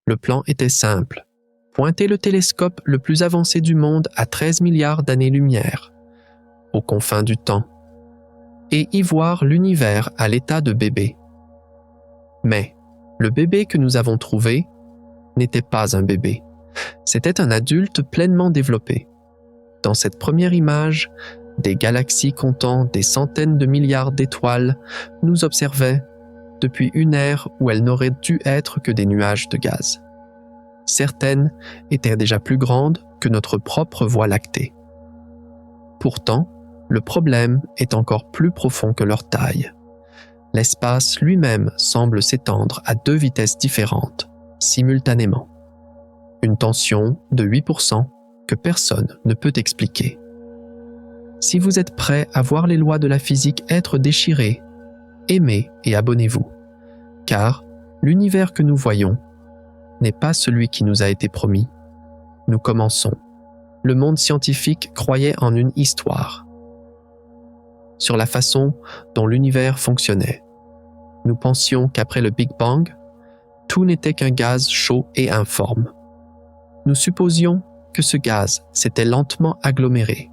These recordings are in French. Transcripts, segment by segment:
Le plan était simple. Pointer le télescope le plus avancé du monde à 13 milliards d'années-lumière, aux confins du temps, et y voir l'univers à l'état de bébé. Mais le bébé que nous avons trouvé n'était pas un bébé. C'était un adulte pleinement développé. Dans cette première image, des galaxies comptant des centaines de milliards d'étoiles nous observaient depuis une ère où elles n'auraient dû être que des nuages de gaz. Certaines étaient déjà plus grandes que notre propre Voie lactée. Pourtant, le problème est encore plus profond que leur taille. L'espace lui-même semble s'étendre à 2 vitesses différentes, simultanément. Une tension de 8% que personne ne peut expliquer. Si vous êtes prêt à voir les lois de la physique être déchirées, aimez et abonnez-vous, car l'univers que nous voyons n'est pas celui qui nous a été promis. Nous commençons. Le monde scientifique croyait en une histoire, sur la façon dont l'univers fonctionnait. Nous pensions qu'après le Big Bang, tout n'était qu'un gaz chaud et informe. Nous supposions que ce gaz s'était lentement aggloméré,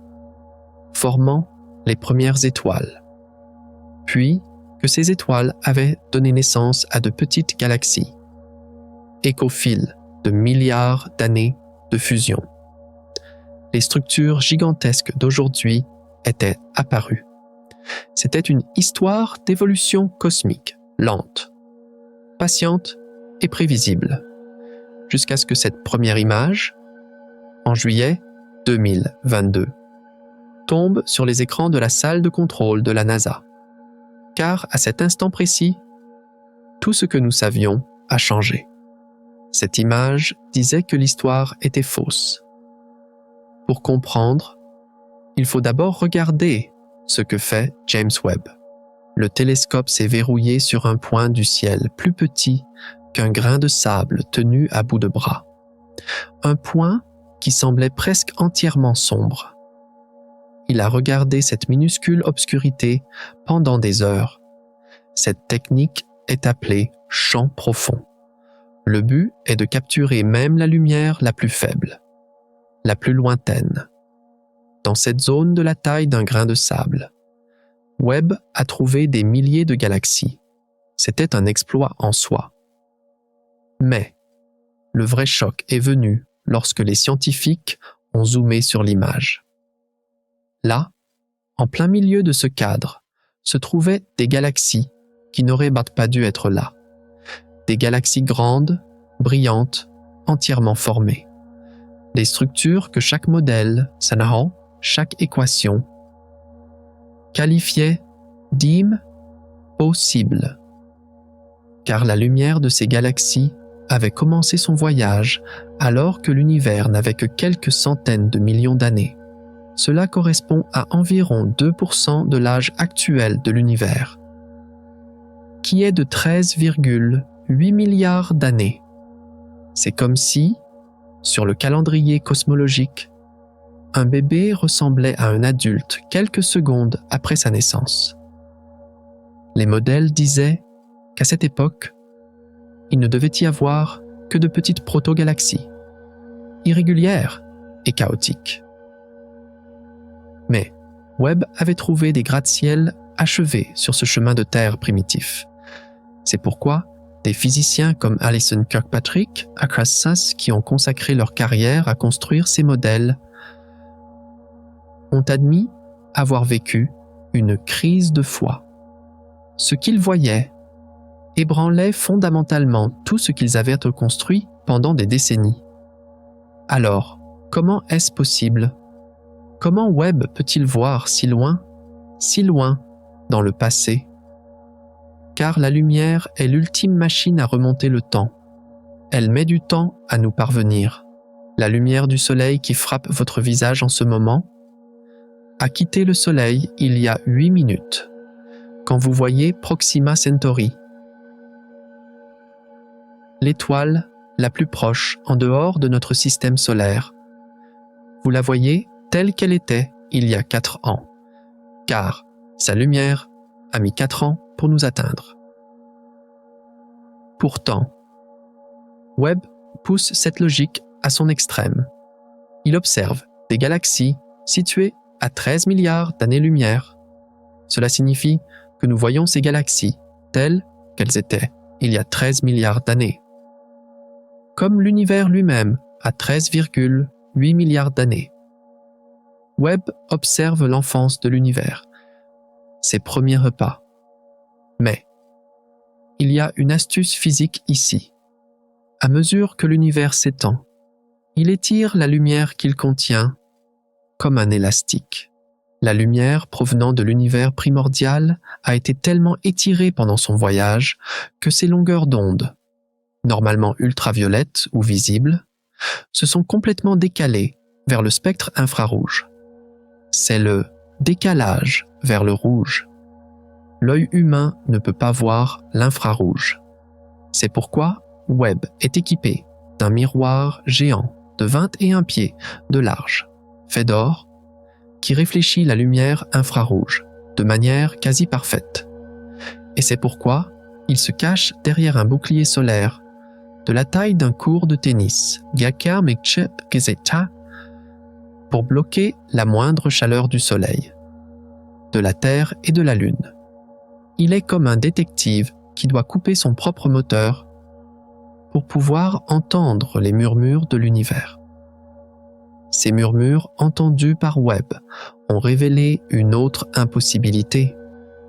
formant les premières étoiles, puis que ces étoiles avaient donné naissance à de petites galaxies, et qu'au fil de milliards d'années de fusion, les structures gigantesques d'aujourd'hui étaient apparues. C'était une histoire d'évolution cosmique, lente, patiente et prévisible, jusqu'à ce que cette première image, en juillet 2022, tombe sur les écrans de la salle de contrôle de la NASA. Car à cet instant précis, tout ce que nous savions a changé. Cette image disait que l'histoire était fausse. Pour comprendre, il faut d'abord regarder ce que fait James Webb. Le télescope s'est verrouillé sur un point du ciel plus petit qu'un grain de sable tenu à bout de bras. Un point qui semblait presque entièrement sombre. Il a regardé cette minuscule obscurité pendant des heures. Cette technique est appelée champ profond. Le but est de capturer même la lumière la plus faible, la plus lointaine. Dans cette zone de la taille d'un grain de sable, Webb a trouvé des milliers de galaxies. C'était un exploit en soi. Mais le vrai choc est venu lorsque les scientifiques ont zoomé sur l'image. Là, en plein milieu de ce cadre, se trouvaient des galaxies qui n'auraient pas dû être là. Des galaxies grandes, brillantes, entièrement formées. Des structures que chaque modèle, chaque équation, qualifiait d'impossibles. Car la lumière de ces galaxies avait commencé son voyage alors que l'univers n'avait que quelques centaines de millions d'années. Cela correspond à environ 2% de l'âge actuel de l'univers, qui est de 13,8 milliards d'années. C'est comme si, sur le calendrier cosmologique, un bébé ressemblait à un adulte quelques secondes après sa naissance. Les modèles disaient qu'à cette époque, il ne devait y avoir que de petites protogalaxies, irrégulières et chaotiques. Mais Webb avait trouvé des gratte-ciel achevés sur ce chemin de terre primitif. C'est pourquoi des physiciens comme Alison Kirkpatrick, Akrassas, qui ont consacré leur carrière à construire ces modèles, ont admis avoir vécu une crise de foi. Ce qu'ils voyaient ébranlait fondamentalement tout ce qu'ils avaient construit pendant des décennies. Alors, comment est-ce possible? Comment Webb peut-il voir si loin dans le passé? Car la lumière est l'ultime machine à remonter le temps. Elle met du temps à nous parvenir. La lumière du soleil qui frappe votre visage en ce moment a quitté le soleil il y a 8 minutes, quand vous voyez Proxima Centauri, l'étoile la plus proche en dehors de notre système solaire. Vous la voyez telle qu'elle était il y a 4 ans, car sa lumière a mis 4 ans pour nous atteindre. Pourtant, Webb pousse cette logique à son extrême. Il observe des galaxies situées à 13 milliards d'années-lumière. Cela signifie que nous voyons ces galaxies telles qu'elles étaient il y a 13 milliards d'années. Comme l'univers lui-même à 13,8 milliards d'années. Webb observe l'enfance de l'univers, ses premiers repas. Mais il y a une astuce physique ici. À mesure que l'univers s'étend, il étire la lumière qu'il contient comme un élastique. La lumière provenant de l'univers primordial a été tellement étirée pendant son voyage que ses longueurs d'onde, normalement ultraviolettes ou visibles, se sont complètement décalées vers le spectre infrarouge. C'est le décalage vers le rouge. L'œil humain ne peut pas voir l'infrarouge. C'est pourquoi Webb est équipé d'un miroir géant de 21 pieds de large, fait d'or, qui réfléchit la lumière infrarouge de manière quasi parfaite. Et c'est pourquoi il se cache derrière un bouclier solaire de la taille d'un court de tennis, pour bloquer la moindre chaleur du soleil, de la Terre et de la Lune. Il est comme un détective qui doit couper son propre moteur pour pouvoir entendre les murmures de l'univers. Ces murmures entendus par Webb ont révélé une autre impossibilité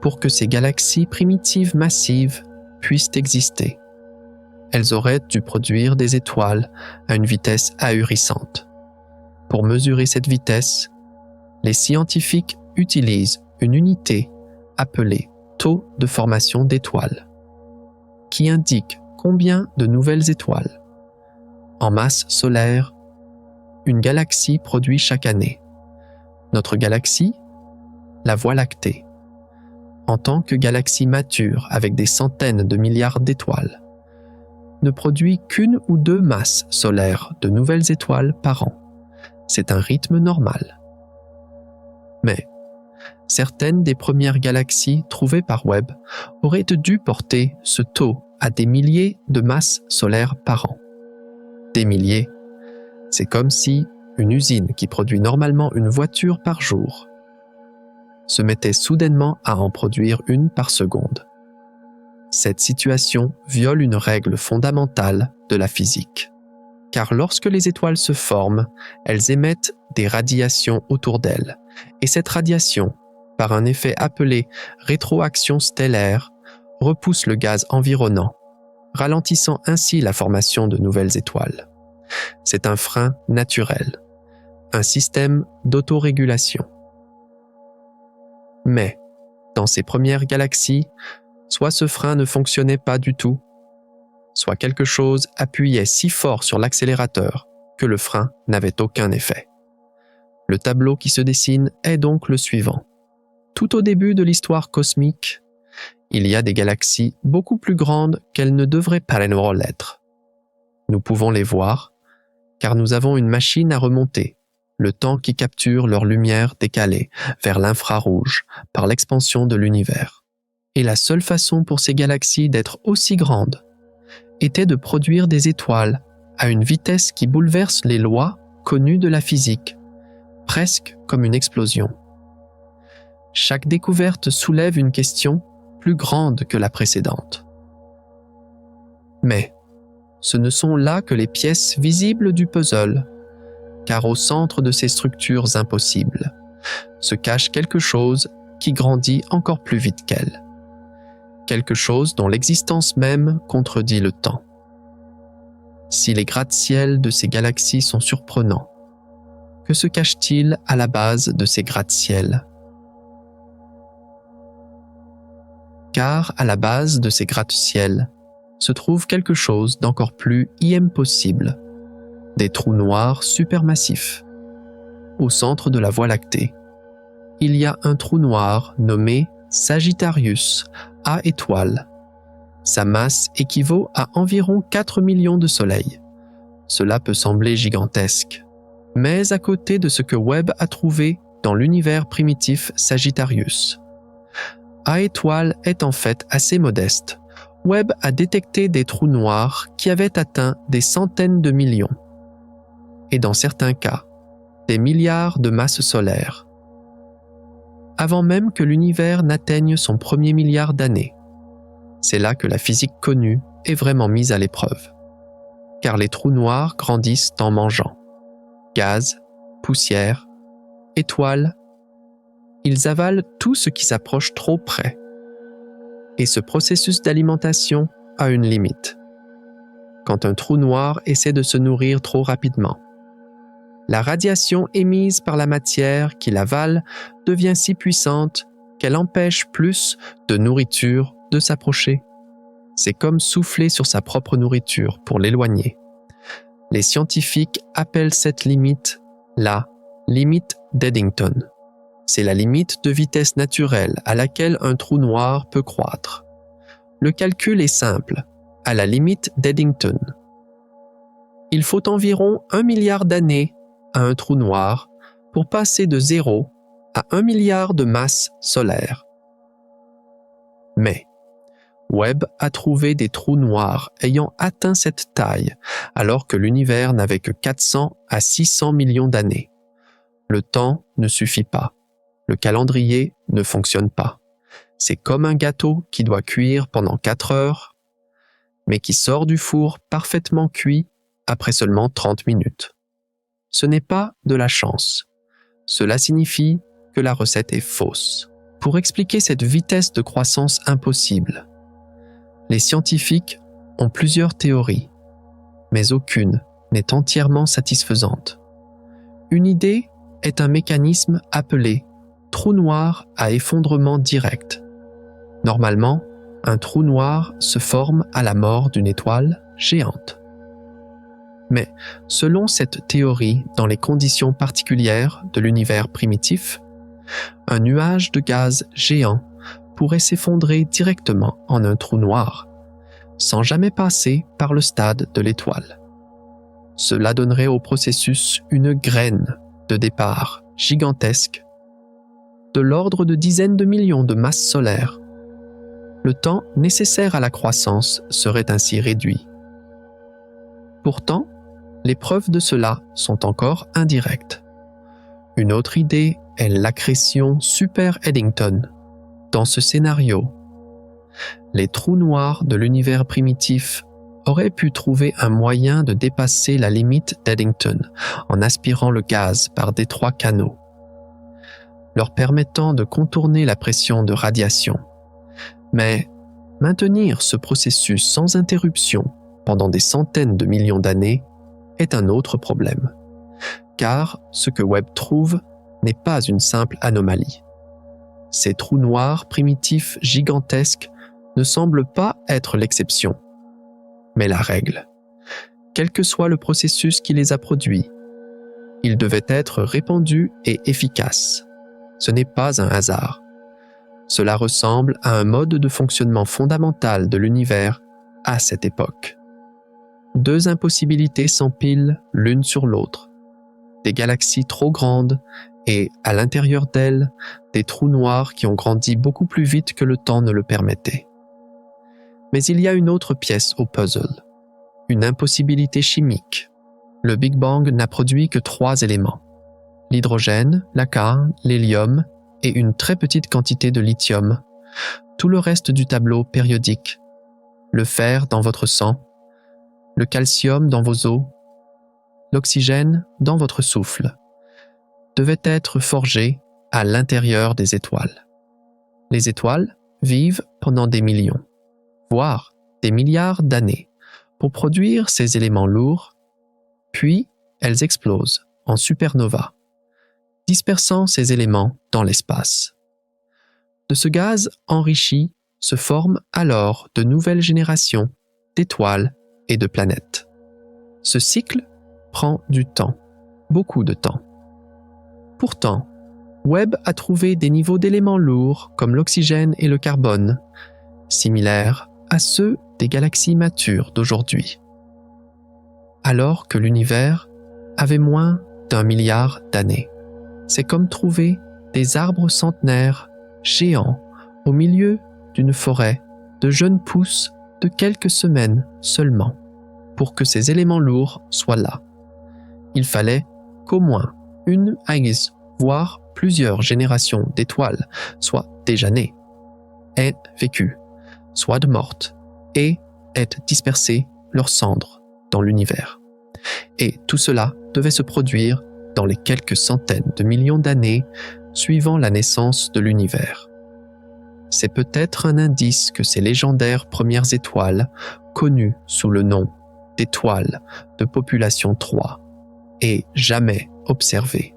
pour que ces galaxies primitives massives puissent exister. Elles auraient dû produire des étoiles à une vitesse ahurissante. Pour mesurer cette vitesse, les scientifiques utilisent une unité appelée taux de formation d'étoiles, qui indique combien de nouvelles étoiles, en masse solaire, une galaxie produit chaque année. Notre galaxie, la Voie lactée, en tant que galaxie mature avec des centaines de milliards d'étoiles, ne produit qu'une ou deux masses solaires de nouvelles étoiles par an. C'est un rythme normal. Mais certaines des premières galaxies trouvées par Webb auraient dû porter ce taux à des milliers de masses solaires par an. Des milliers, c'est comme si une usine qui produit normalement une voiture par jour se mettait soudainement à en produire une par seconde. Cette situation viole une règle fondamentale de la physique. Car lorsque les étoiles se forment, elles émettent des radiations autour d'elles. Et cette radiation, par un effet appelé rétroaction stellaire, repousse le gaz environnant, ralentissant ainsi la formation de nouvelles étoiles. C'est un frein naturel, un système d'autorégulation. Mais, dans ces premières galaxies, soit ce frein ne fonctionnait pas du tout, soit quelque chose appuyait si fort sur l'accélérateur que le frein n'avait aucun effet. Le tableau qui se dessine est donc le suivant. Tout au début de l'histoire cosmique, il y a des galaxies beaucoup plus grandes qu'elles ne devraient pas l'être. Nous pouvons les voir, car nous avons une machine à remonter, le temps qui capture leur lumière décalée vers l'infrarouge par l'expansion de l'univers. Et la seule façon pour ces galaxies d'être aussi grandes était de produire des étoiles à une vitesse qui bouleverse les lois connues de la physique, presque comme une explosion. Chaque découverte soulève une question plus grande que la précédente. Mais ce ne sont là que les pièces visibles du puzzle, car au centre de ces structures impossibles se cache quelque chose qui grandit encore plus vite qu'elle. Quelque chose dont l'existence même contredit le temps. Si les gratte-ciels de ces galaxies sont surprenants, que se cache-t-il à la base de ces gratte-ciels ? Car à la base de ces gratte-ciels se trouve quelque chose d'encore plus impossible, des trous noirs supermassifs. Au centre de la Voie lactée, il y a un trou noir nommé Sagittarius A étoile. Sa masse équivaut à environ 4 millions de soleils. Cela peut sembler gigantesque, mais à côté de ce que Webb a trouvé dans l'univers primitif Sagittarius, A étoile est en fait assez modeste, Webb a détecté des trous noirs qui avaient atteint des centaines de millions, et dans certains cas, des milliards de masses solaires, avant même que l'univers n'atteigne son premier milliard d'années. C'est là que la physique connue est vraiment mise à l'épreuve, car les trous noirs grandissent en mangeant. Gaz, poussière, étoiles, ils avalent tout ce qui s'approche trop près. Et ce processus d'alimentation a une limite. Quand un trou noir essaie de se nourrir trop rapidement, la radiation émise par la matière qui l'avale devient si puissante qu'elle empêche plus de nourriture de s'approcher. C'est comme souffler sur sa propre nourriture pour l'éloigner. Les scientifiques appellent cette limite la limite d'Eddington. C'est la limite de vitesse naturelle à laquelle un trou noir peut croître. Le calcul est simple, à la limite d'Eddington. Il faut environ 1 milliard d'années à un trou noir pour passer de 0 à 1 milliard de masses solaires. Mais Webb a trouvé des trous noirs ayant atteint cette taille alors que l'univers n'avait que 400 à 600 millions d'années. Le temps ne suffit pas. Le calendrier ne fonctionne pas. C'est comme un gâteau qui doit cuire pendant 4 heures, mais qui sort du four parfaitement cuit après seulement 30 minutes. Ce n'est pas de la chance. Cela signifie que la recette est fausse. Pour expliquer cette vitesse de croissance impossible, les scientifiques ont plusieurs théories, mais aucune n'est entièrement satisfaisante. Une idée est un mécanisme appelé trou noir à effondrement direct. Normalement, un trou noir se forme à la mort d'une étoile géante. Mais selon cette théorie, dans les conditions particulières de l'univers primitif, un nuage de gaz géant pourrait s'effondrer directement en un trou noir, sans jamais passer par le stade de l'étoile. Cela donnerait au processus une graine de départ gigantesque de l'ordre de dizaines de millions de masses solaires. Le temps nécessaire à la croissance serait ainsi réduit. Pourtant, les preuves de cela sont encore indirectes. Une autre idée est l'accrétion super-Eddington. Dans ce scénario, les trous noirs de l'univers primitif auraient pu trouver un moyen de dépasser la limite d'Eddington en aspirant le gaz par d'étroits canaux, leur permettant de contourner la pression de radiation. Mais maintenir ce processus sans interruption pendant des centaines de millions d'années est un autre problème, car ce que Webb trouve n'est pas une simple anomalie. Ces trous noirs primitifs gigantesques ne semblent pas être l'exception, mais la règle. Quel que soit le processus qui les a produits, ils devaient être répandus et efficaces. Ce n'est pas un hasard. Cela ressemble à un mode de fonctionnement fondamental de l'univers à cette époque. Deux impossibilités s'empilent l'une sur l'autre. Des galaxies trop grandes et, à l'intérieur d'elles, des trous noirs qui ont grandi beaucoup plus vite que le temps ne le permettait. Mais il y a une autre pièce au puzzle, une impossibilité chimique. Le Big Bang n'a produit que 3 éléments: l'hydrogène, l'acide, l'hélium et une très petite quantité de lithium. Tout le reste du tableau périodique, le fer dans votre sang, le calcium dans vos os, l'oxygène dans votre souffle, devait être forgé à l'intérieur des étoiles. Les étoiles vivent pendant des millions, voire des milliards d'années, pour produire ces éléments lourds, puis elles explosent en supernova, dispersant ces éléments dans l'espace. De ce gaz enrichi se forment alors de nouvelles générations d'étoiles et de planètes. Ce cycle prend du temps, beaucoup de temps. Pourtant, Webb a trouvé des niveaux d'éléments lourds comme l'oxygène et le carbone, similaires à ceux des galaxies matures d'aujourd'hui. Alors que l'univers avait moins d'1 milliard d'années. C'est comme trouver des arbres centenaires géants au milieu d'une forêt de jeunes pousses de quelques semaines seulement pour que ces éléments lourds soient là. Il fallait qu'au moins une voire plusieurs générations d'étoiles soient déjà nées, aient vécu, soient mortes et aient dispersé leurs cendres dans l'univers. Et tout cela devait se produire dans les quelques centaines de millions d'années suivant la naissance de l'univers. C'est peut-être un indice que ces légendaires premières étoiles, connues sous le nom d'étoiles de population 3 et jamais observées,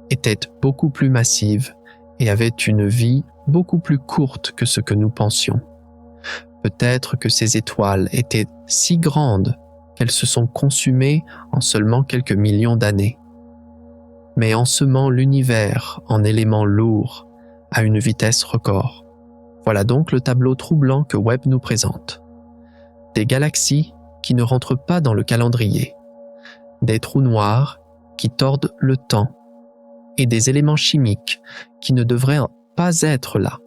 étaient beaucoup plus massives et avaient une vie beaucoup plus courte que ce que nous pensions. Peut-être que ces étoiles étaient si grandes qu'elles se sont consumées en seulement quelques millions d'années. Mais ensemant l'univers en éléments lourds à une vitesse record. Voilà donc le tableau troublant que Webb nous présente. Des galaxies qui ne rentrent pas dans le calendrier, des trous noirs qui tordent le temps et des éléments chimiques qui ne devraient pas être là.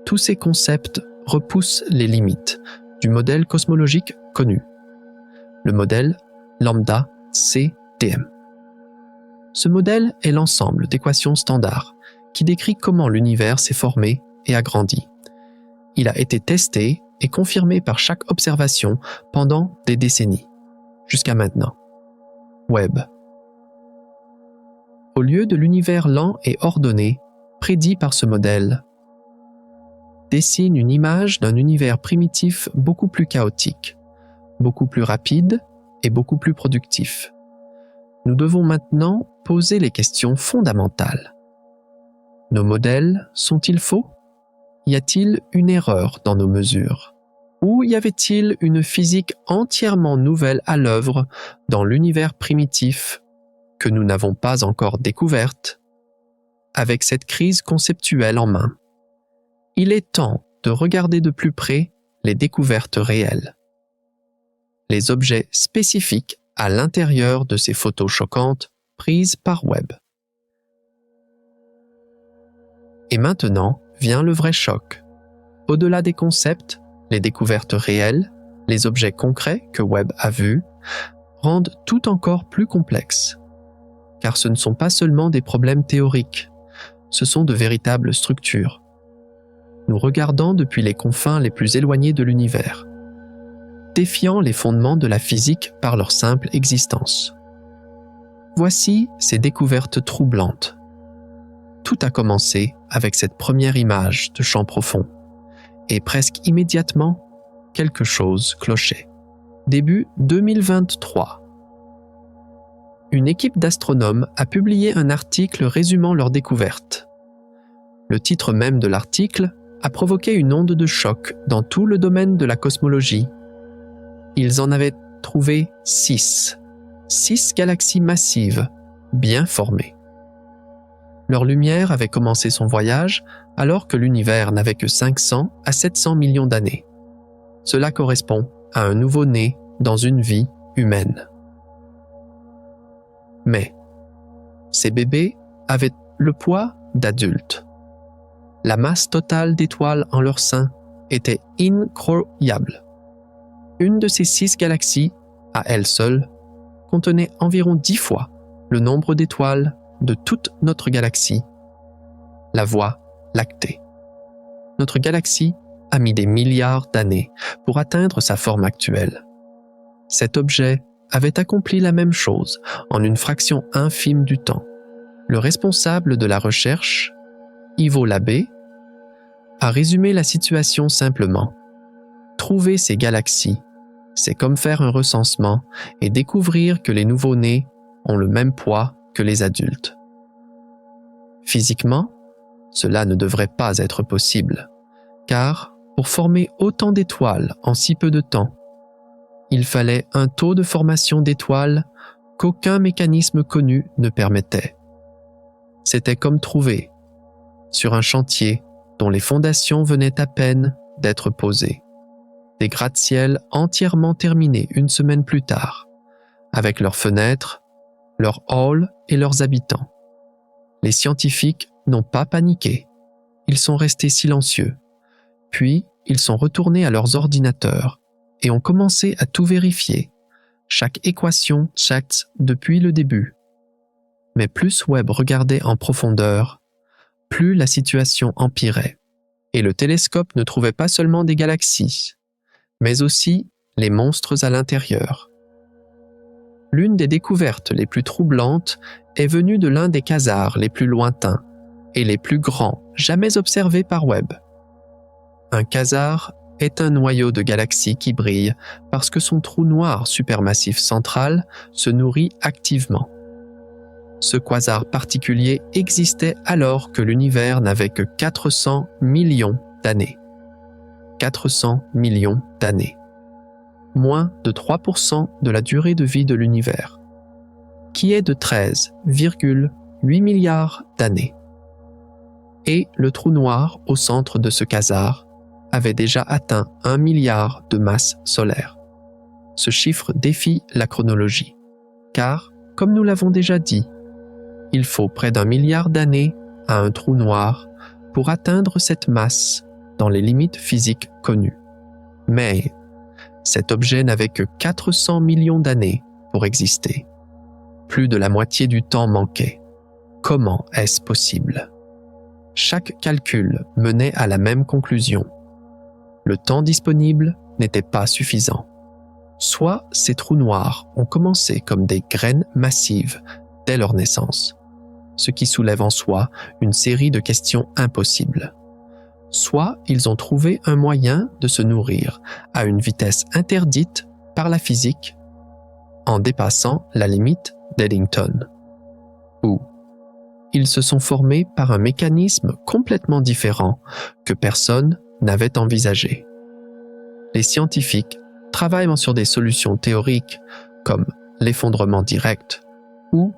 Tous ces concepts repoussent les limites du modèle cosmologique connu, le modèle lambda CDM. Ce modèle est l'ensemble d'équations standards qui décrit comment l'univers s'est formé et a grandi. Il a été testé et confirmé par chaque observation pendant des décennies, jusqu'à maintenant. Webb. Au lieu de l'univers lent et ordonné, prédit par ce modèle, dessine une image d'un univers primitif beaucoup plus chaotique, beaucoup plus rapide et beaucoup plus productif. Nous devons maintenant poser les questions fondamentales. Nos modèles sont-ils faux? Y a-t-il une erreur dans nos mesures? Ou y avait-il une physique entièrement nouvelle à l'œuvre dans l'univers primitif que nous n'avons pas encore découverte? Avec cette crise conceptuelle en main, il est temps de regarder de plus près les découvertes réelles. Les objets spécifiques à l'intérieur de ces photos choquantes prises par Webb. Et maintenant vient le vrai choc. Au-delà des concepts, les découvertes réelles, les objets concrets que Webb a vus, rendent tout encore plus complexe. Car ce ne sont pas seulement des problèmes théoriques, ce sont de véritables structures. Nous regardons depuis les confins les plus éloignés de l'univers, défiant les fondements de la physique par leur simple existence. Voici ces découvertes troublantes. Tout a commencé avec cette première image de champ profond, et presque immédiatement, quelque chose clochait. Début 2023. Une équipe d'astronomes a publié un article résumant leur découverte. Le titre même de l'article a provoqué une onde de choc dans tout le domaine de la cosmologie. Ils en avaient trouvé 6 galaxies massives, bien formées. Leur lumière avait commencé son voyage alors que l'univers n'avait que 500 à 700 millions d'années. Cela correspond à un nouveau-né dans une vie humaine. Mais ces bébés avaient le poids d'adultes. La masse totale d'étoiles en leur sein était incroyable. Une de ces 6 galaxies, à elle seule, contenait environ 10 fois le nombre d'étoiles de toute notre galaxie, la Voie lactée. Notre galaxie a mis des milliards d'années pour atteindre sa forme actuelle. Cet objet avait accompli la même chose en une fraction infime du temps. Le responsable de la recherche, Ivo Labbé, a résumé la situation simplement. Trouver ces galaxies, c'est comme faire un recensement et découvrir que les nouveau-nés ont le même poids que les adultes. Physiquement, cela ne devrait pas être possible, car pour former autant d'étoiles en si peu de temps, il fallait un taux de formation d'étoiles qu'aucun mécanisme connu ne permettait. C'était comme trouver, sur un chantier dont les fondations venaient à peine d'être posées, des gratte-ciel entièrement terminés une semaine plus tard, avec leurs fenêtres, leurs halls et leurs habitants. Les scientifiques n'ont pas paniqué, ils sont restés silencieux, puis ils sont retournés à leurs ordinateurs et ont commencé à tout vérifier, chaque équation checked depuis le début. Mais plus Webb regardait en profondeur, plus la situation empirait. Et le télescope ne trouvait pas seulement des galaxies, mais aussi les monstres à l'intérieur. L'une des découvertes les plus troublantes est venue de l'un des quasars les plus lointains et les plus grands jamais observés par Webb. Un quasar est un noyau de galaxie qui brille parce que son trou noir supermassif central se nourrit activement. Ce quasar particulier existait alors que l'univers n'avait que 400 millions d'années. 400 millions d'années. Moins de 3% de la durée de vie de l'univers, qui est de 13,8 milliards d'années. Et le trou noir au centre de ce quasar avait déjà atteint 1 milliard de masses solaires. Ce chiffre défie la chronologie, car, comme nous l'avons déjà dit, il faut près d'1 milliard d'années à un trou noir pour atteindre cette masse dans les limites physiques connues. Mais cet objet n'avait que 400 millions d'années pour exister. Plus de la moitié du temps manquait. Comment est-ce possible? Chaque calcul menait à la même conclusion. Le temps disponible n'était pas suffisant. Soit ces trous noirs ont commencé comme des graines massives dès leur naissance, ce qui soulève en soi une série de questions impossibles. Soit ils ont trouvé un moyen de se nourrir à une vitesse interdite par la physique en dépassant la limite d'Eddington. Ou ils se sont formés par un mécanisme complètement différent que personne n'avait envisagé. Les scientifiques travaillent sur des solutions théoriques comme l'effondrement direct ou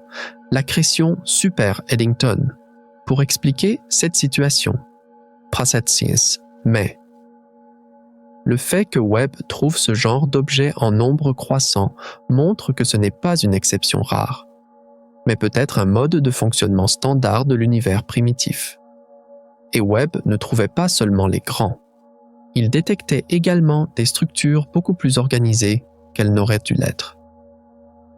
l'accrétion super-Eddington pour expliquer cette situation. Mais le fait que Webb trouve ce genre d'objet en nombre croissant montre que ce n'est pas une exception rare, mais peut-être un mode de fonctionnement standard de l'univers primitif. Et Webb ne trouvait pas seulement les grands. Il détectait également des structures beaucoup plus organisées qu'elles n'auraient dû l'être.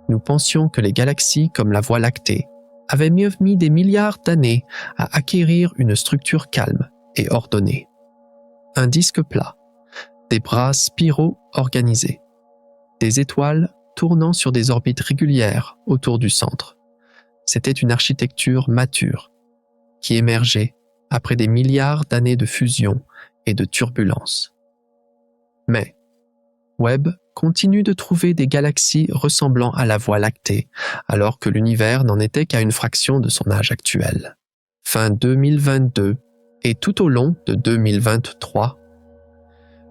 Nous pensions que les galaxies comme la Voie lactée avaient mieux mis des milliards d'années à acquérir une structure calme et ordonnée. Un disque plat, des bras spiraux organisés, des étoiles tournant sur des orbites régulières autour du centre. C'était une architecture mature qui émergeait après des milliards d'années de fusion et de turbulence. Mais Webb continue de trouver des galaxies ressemblant à la Voie lactée alors que l'univers n'en était qu'à une fraction de son âge actuel. Fin 2022 et tout au long de 2023,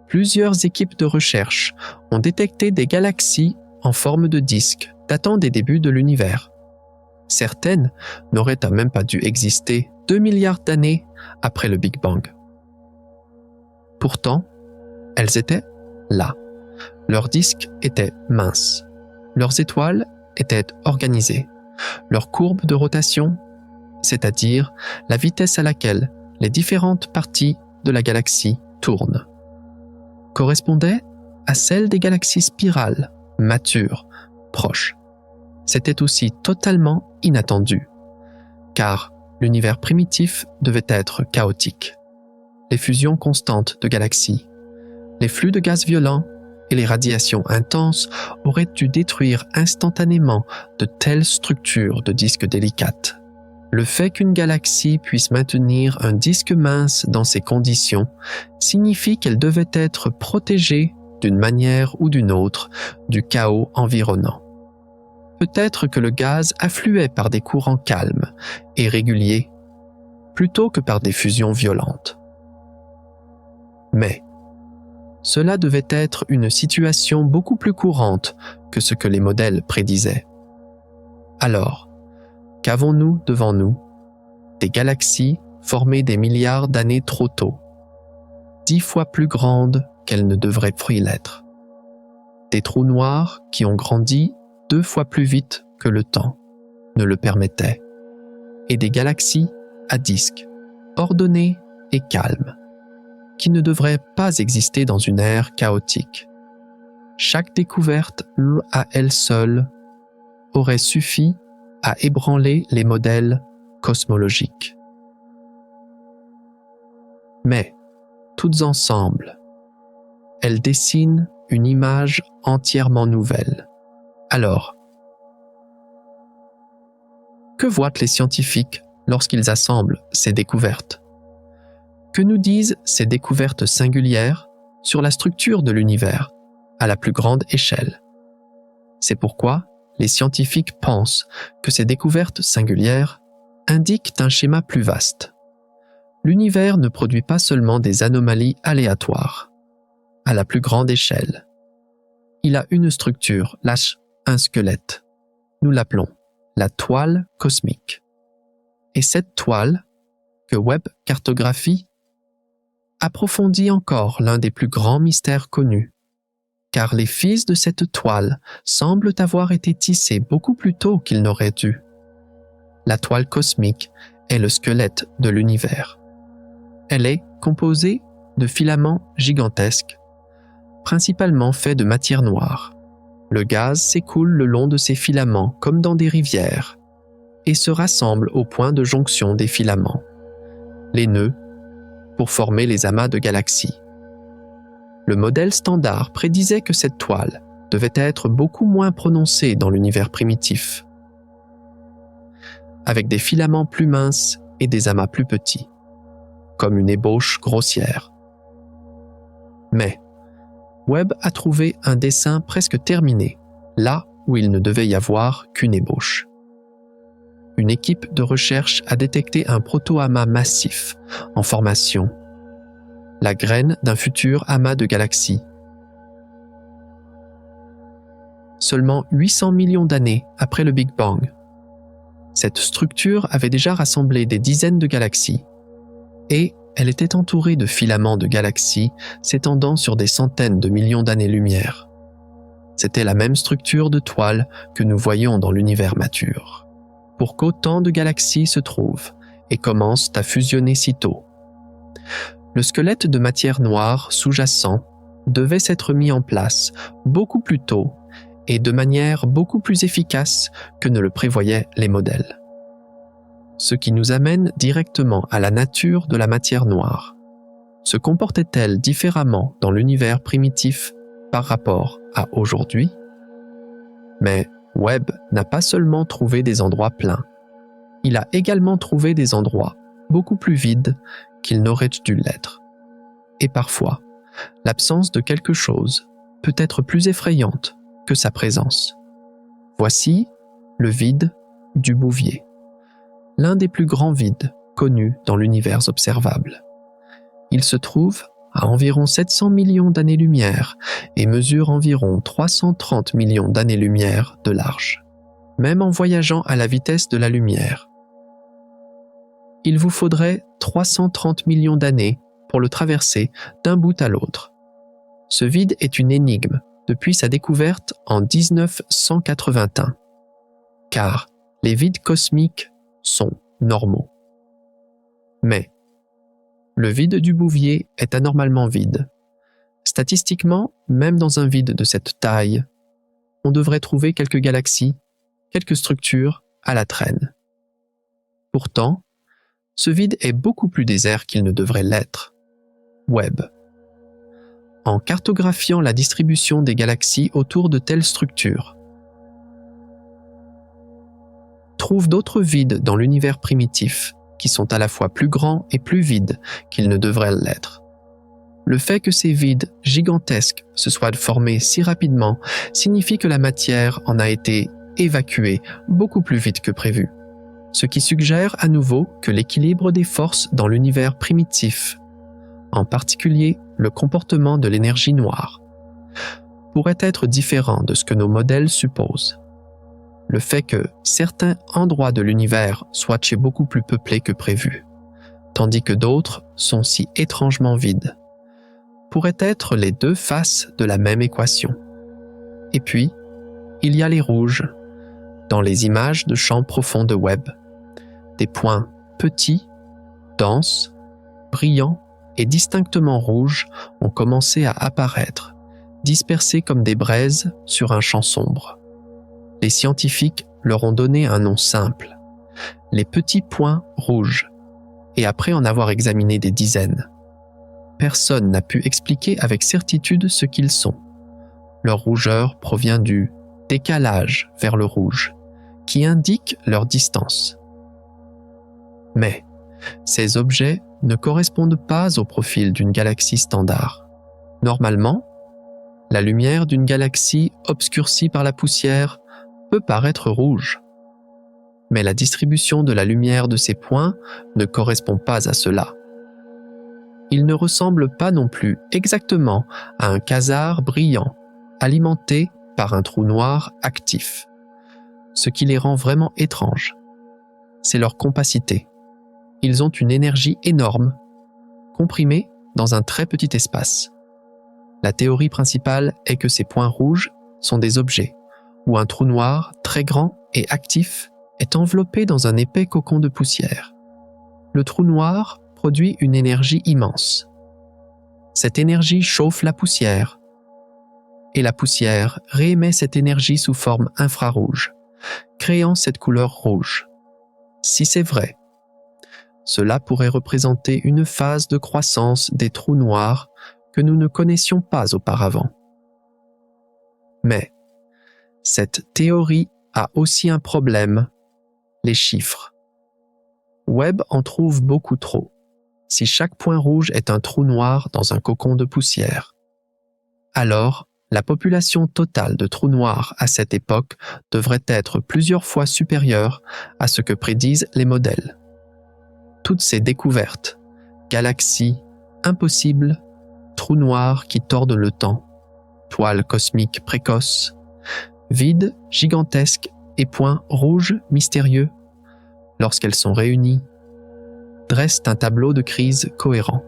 plusieurs équipes de recherche ont détecté des galaxies en forme de disque datant des débuts de l'univers. Certaines n'auraient même pas dû exister 2 milliards d'années après le Big Bang. Pourtant, elles étaient là. Leurs disques étaient minces. Leurs étoiles étaient organisées. Leurs courbes de rotation, c'est-à-dire la vitesse à laquelle les différentes parties de la galaxie tournent, correspondaient à celles des galaxies spirales, matures, proches. C'était aussi totalement inattendu, car l'univers primitif devait être chaotique. Les fusions constantes de galaxies, les flux de gaz violents et les radiations intenses auraient dû détruire instantanément de telles structures de disques délicates. Le fait qu'une galaxie puisse maintenir un disque mince dans ces conditions signifie qu'elle devait être protégée d'une manière ou d'une autre du chaos environnant. Peut-être que le gaz affluait par des courants calmes et réguliers plutôt que par des fusions violentes. Mais cela devait être une situation beaucoup plus courante que ce que les modèles prédisaient. Alors, qu'avons-nous devant nous? Des galaxies formées des milliards d'années trop tôt, 10 fois plus grandes qu'elles ne devraient l'être. Des trous noirs qui ont grandi 2 fois plus vite que le temps ne le permettait. Et des galaxies à disques, ordonnées et calmes. qui ne devrait pas exister dans une ère chaotique. Chaque découverte à elle seule aurait suffi à ébranler les modèles cosmologiques. Mais, toutes ensemble, elles dessinent une image entièrement nouvelle. Alors, que voient les scientifiques lorsqu'ils assemblent ces découvertes? Que nous disent ces découvertes singulières sur la structure de l'univers à la plus grande échelle? C'est pourquoi les scientifiques pensent que ces découvertes singulières indiquent un schéma plus vaste. L'univers ne produit pas seulement des anomalies aléatoires. À la plus grande échelle, il a une structure, un squelette. Nous l'appelons la toile cosmique. Et cette toile, que Webb cartographie, approfondit encore l'un des plus grands mystères connus, car les fils de cette toile semblent avoir été tissés beaucoup plus tôt qu'ils n'auraient dû. La toile cosmique est le squelette de l'univers. Elle est composée de filaments gigantesques, principalement faits de matière noire. Le gaz s'écoule le long de ces filaments comme dans des rivières et se rassemble au point de jonction des filaments, les nœuds, pour former les amas de galaxies. Le modèle standard prédisait que cette toile devait être beaucoup moins prononcée dans l'univers primitif, avec des filaments plus minces et des amas plus petits, comme une ébauche grossière. Mais Webb a trouvé un dessin presque terminé, là où il ne devait y avoir qu'une ébauche. Une équipe de recherche a détecté un proto-amas massif en formation, la graine d'un futur amas de galaxies. Seulement 800 millions d'années après le Big Bang, cette structure avait déjà rassemblé des dizaines de galaxies et elle était entourée de filaments de galaxies s'étendant sur des centaines de millions d'années-lumière. C'était la même structure de toile que nous voyons dans l'univers mature. Pour qu'autant de galaxies se trouvent et commencent à fusionner si tôt, le squelette de matière noire sous-jacent devait s'être mis en place beaucoup plus tôt et de manière beaucoup plus efficace que ne le prévoyaient les modèles. Ce qui nous amène directement à la nature de la matière noire. Se comportait-elle différemment dans l'univers primitif par rapport à aujourd'hui? Mais Webb n'a pas seulement trouvé des endroits pleins, il a également trouvé des endroits beaucoup plus vides qu'ils n'auraient dû l'être. Et parfois, l'absence de quelque chose peut être plus effrayante que sa présence. Voici le vide du Bouvier, l'un des plus grands vides connus dans l'univers observable. Il se trouve à environ 700 millions d'années-lumière et mesure environ 330 millions d'années-lumière de large. Même en voyageant à la vitesse de la lumière, il vous faudrait 330 millions d'années pour le traverser d'un bout à l'autre. Ce vide est une énigme depuis sa découverte en 1981, car les vides cosmiques sont normaux. Mais le vide du Bouvier est anormalement vide. Statistiquement, même dans un vide de cette taille, on devrait trouver quelques galaxies, quelques structures à la traîne. Pourtant, ce vide est beaucoup plus désert qu'il ne devrait l'être. Webb, en cartographiant la distribution des galaxies autour de telles structures, trouve d'autres vides dans l'univers primitif qui sont à la fois plus grands et plus vides qu'ils ne devraient l'être. Le fait que ces vides gigantesques se soient formés si rapidement signifie que la matière en a été évacuée beaucoup plus vite que prévu, ce qui suggère à nouveau que l'équilibre des forces dans l'univers primitif, en particulier le comportement de l'énergie noire, pourrait être différent de ce que nos modèles supposent. Le fait que certains endroits de l'univers soient beaucoup plus peuplés que prévu, tandis que d'autres sont si étrangement vides, pourraient être les deux faces de la même équation. Et puis, il y a les rouges, dans les images de champs profonds de Webb, des points petits, denses, brillants et distinctement rouges ont commencé à apparaître, dispersés comme des braises sur un champ sombre. Les scientifiques leur ont donné un nom simple, les petits points rouges, et après en avoir examiné des dizaines, personne n'a pu expliquer avec certitude ce qu'ils sont. Leur rougeur provient du décalage vers le rouge, qui indique leur distance. Mais ces objets ne correspondent pas au profil d'une galaxie standard. Normalement, la lumière d'une galaxie obscurcie par la poussière peut paraître rouge. Mais la distribution de la lumière de ces points ne correspond pas à cela. Ils ne ressemblent pas non plus exactement à un quasar brillant, alimenté par un trou noir actif. Ce qui les rend vraiment étranges, c'est leur compacité. Ils ont une énergie énorme, comprimée dans un très petit espace. La théorie principale est que ces points rouges sont des objets, où un trou noir très grand et actif est enveloppé dans un épais cocon de poussière. Le trou noir produit une énergie immense. Cette énergie chauffe la poussière, et la poussière réémet cette énergie sous forme infrarouge, créant cette couleur rouge. Si c'est vrai, cela pourrait représenter une phase de croissance des trous noirs que nous ne connaissions pas auparavant. Mais cette théorie a aussi un problème, les chiffres. Webb en trouve beaucoup trop, si chaque point rouge est un trou noir dans un cocon de poussière. Alors, la population totale de trous noirs à cette époque devrait être plusieurs fois supérieure à ce que prédisent les modèles. Toutes ces découvertes, galaxies impossibles, trous noirs qui tordent le temps, toiles cosmiques précoces, vides gigantesques et points rouges mystérieux, lorsqu'elles sont réunies, dressent un tableau de crise cohérent,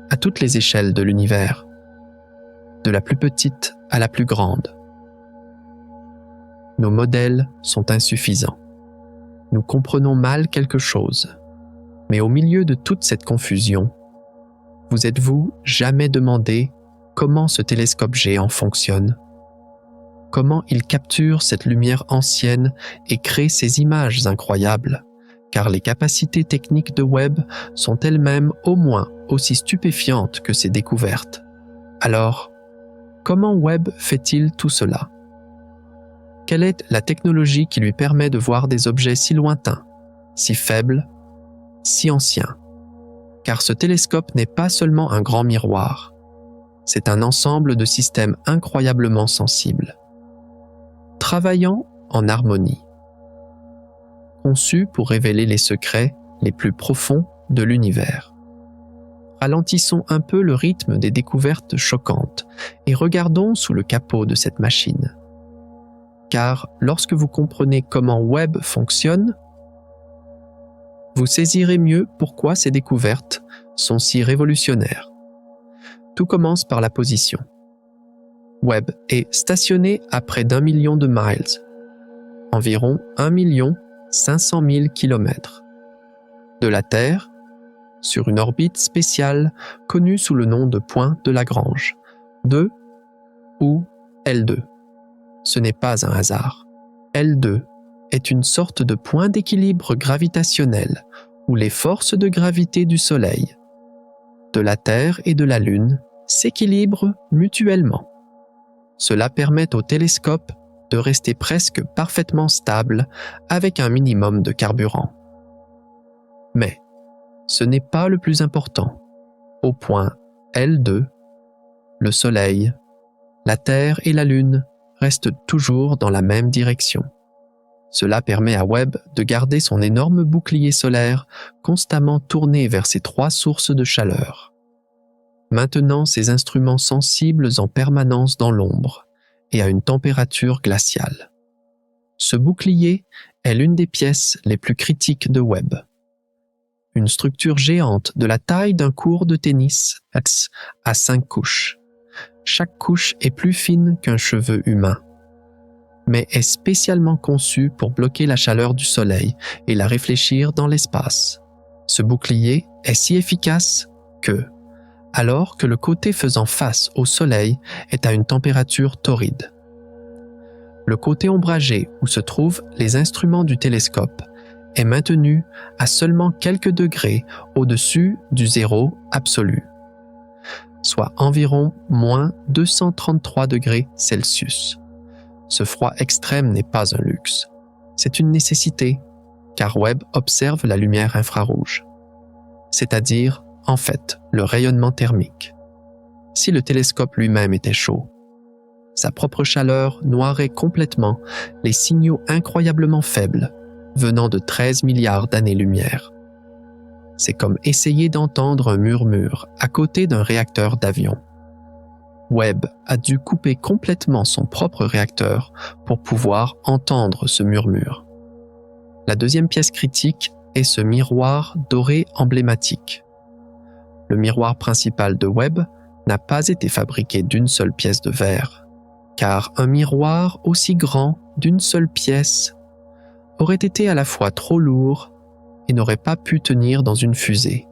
à toutes les échelles de l'univers, de la plus petite à la plus grande. Nos modèles sont insuffisants. Nous comprenons mal quelque chose. Mais au milieu de toute cette confusion, vous êtes-vous jamais demandé comment ce télescope géant fonctionne? Comment il capture cette lumière ancienne et crée ces images incroyables? Car les capacités techniques de Webb sont elles-mêmes au moins aussi stupéfiantes que ses découvertes. Alors, comment Webb fait-il tout cela? Quelle est la technologie qui lui permet de voir des objets si lointains, si faibles, si anciens? Car ce télescope n'est pas seulement un grand miroir, c'est un ensemble de systèmes incroyablement sensibles, travaillant en harmonie, conçus pour révéler les secrets les plus profonds de l'univers. Ralentissons un peu le rythme des découvertes choquantes et regardons sous le capot de cette machine. Car lorsque vous comprenez comment Webb fonctionne, vous saisirez mieux pourquoi ces découvertes sont si révolutionnaires. Tout commence par la position. Webb est stationné à près d'1 million de miles, environ 1 500 000 km, de la Terre, sur une orbite spéciale connue sous le nom de point de Lagrange, 2 ou L2. Ce n'est pas un hasard. L2 est une sorte de point d'équilibre gravitationnel où les forces de gravité du Soleil, de la Terre et de la Lune s'équilibrent mutuellement. Cela permet au télescope de rester presque parfaitement stable avec un minimum de carburant. Mais ce n'est pas le plus important. Au point L2, le Soleil, la Terre et la Lune restent toujours dans la même direction. Cela permet à Webb de garder son énorme bouclier solaire constamment tourné vers ces 3 sources de chaleur, maintenant ses instruments sensibles en permanence dans l'ombre et à une température glaciale. Ce bouclier est l'une des pièces les plus critiques de Webb. Une structure géante de la taille d'un court de tennis à 5 couches. Chaque couche est plus fine qu'un cheveu humain, mais est spécialement conçue pour bloquer la chaleur du Soleil et la réfléchir dans l'espace. Ce bouclier est si efficace que, alors que le côté faisant face au Soleil est à une température torride. Le côté ombragé où se trouvent les instruments du télescope est maintenu à seulement quelques degrés au-dessus du zéro absolu, soit environ moins 233 degrés Celsius. Ce froid extrême n'est pas un luxe, c'est une nécessité, car Webb observe la lumière infrarouge, c'est-à-dire, en fait, le rayonnement thermique. Si le télescope lui-même était chaud, sa propre chaleur noirait complètement les signaux incroyablement faibles venant de 13 milliards d'années-lumière. C'est comme essayer d'entendre un murmure à côté d'un réacteur d'avion. Webb a dû couper complètement son propre réacteur pour pouvoir entendre ce murmure. La deuxième pièce critique est ce miroir doré emblématique. Le miroir principal de Webb n'a pas été fabriqué d'une seule pièce de verre, car un miroir aussi grand d'une seule pièce aurait été à la fois trop lourd et n'aurait pas pu tenir dans une fusée.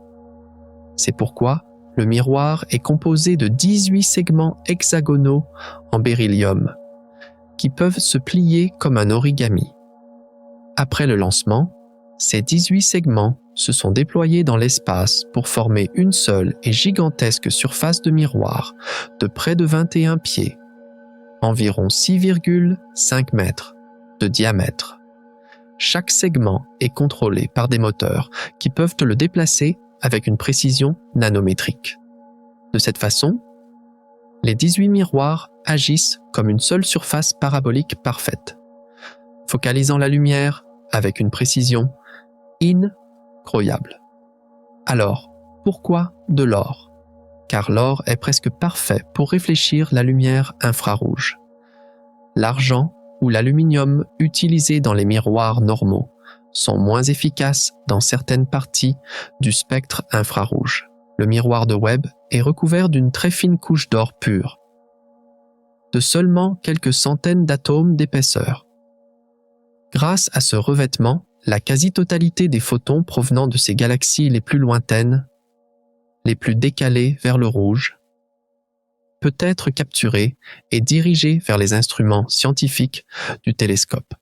C'est pourquoi le miroir est composé de 18 segments hexagonaux en beryllium, qui peuvent se plier comme un origami. Après le lancement, ces 18 segments se sont déployés dans l'espace pour former une seule et gigantesque surface de miroir de près de 21 pieds, environ 6,5 mètres de diamètre. Chaque segment est contrôlé par des moteurs qui peuvent le déplacer avec une précision nanométrique. De cette façon, les 18 miroirs agissent comme une seule surface parabolique parfaite, focalisant la lumière avec une précision incroyable. Alors, pourquoi de l'or? Car l'or est presque parfait pour réfléchir la lumière infrarouge. L'argent ou l'aluminium utilisés dans les miroirs normaux sont moins efficaces dans certaines parties du spectre infrarouge. Le miroir de Webb est recouvert d'une très fine couche d'or pur, de seulement quelques centaines d'atomes d'épaisseur. Grâce à ce revêtement, la quasi-totalité des photons provenant de ces galaxies les plus lointaines, les plus décalées vers le rouge, peut être capturé et dirigé vers les instruments scientifiques du télescope.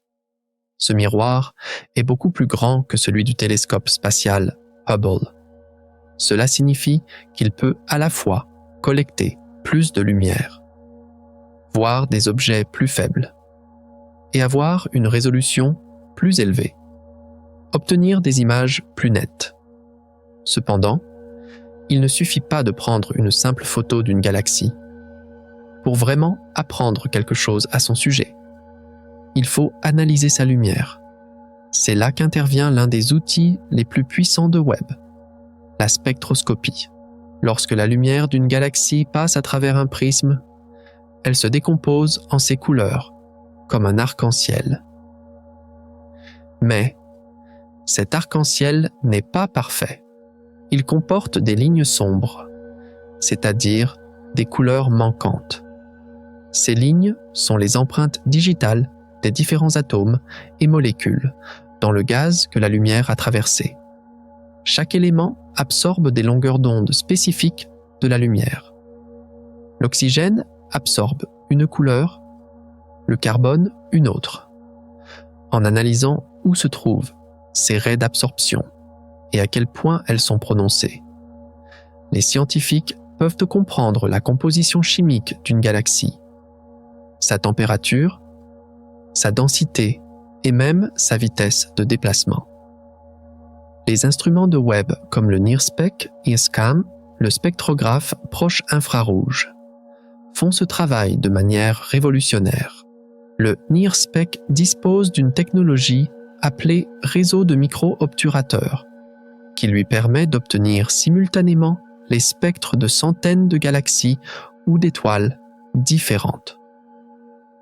Ce miroir est beaucoup plus grand que celui du télescope spatial Hubble. Cela signifie qu'il peut à la fois collecter plus de lumière, voir des objets plus faibles et avoir une résolution plus élevée, obtenir des images plus nettes. Cependant, il ne suffit pas de prendre une simple photo d'une galaxie pour vraiment apprendre quelque chose à son sujet. Il faut analyser sa lumière. C'est là qu'intervient l'un des outils les plus puissants de Webb, la spectroscopie. Lorsque la lumière d'une galaxie passe à travers un prisme, elle se décompose en ses couleurs, comme un arc-en-ciel. Mais cet arc-en-ciel n'est pas parfait. Il comporte des lignes sombres, c'est-à-dire des couleurs manquantes. Ces lignes sont les empreintes digitales des différents atomes et molécules dans le gaz que la lumière a traversé. Chaque élément absorbe des longueurs d'onde spécifiques de la lumière. L'oxygène absorbe une couleur, le carbone une autre. En analysant où se trouvent ces raies d'absorption et à quel point elles sont prononcées, les scientifiques peuvent comprendre la composition chimique d'une galaxie, sa température, sa densité et même sa vitesse de déplacement. Les instruments de Webb comme le NIRSPEC IRSCAM, le spectrographe proche infrarouge, font ce travail de manière révolutionnaire. Le NIRSPEC dispose d'une technologie appelée réseau de micro-obturateurs, qui lui permet d'obtenir simultanément les spectres de centaines de galaxies ou d'étoiles différentes.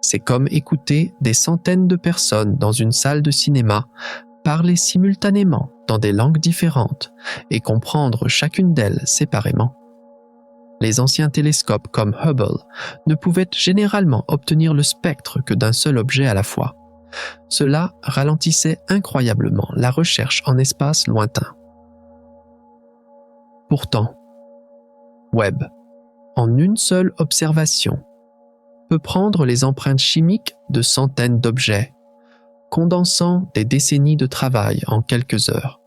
C'est comme écouter des centaines de personnes dans une salle de cinéma parler simultanément dans des langues différentes et comprendre chacune d'elles séparément. Les anciens télescopes comme Hubble ne pouvaient généralement obtenir le spectre que d'un seul objet à la fois. Cela ralentissait incroyablement la recherche en espace lointain. Pourtant, Webb, en une seule observation, peut prendre les empreintes chimiques de centaines d'objets, condensant des décennies de travail en quelques heures.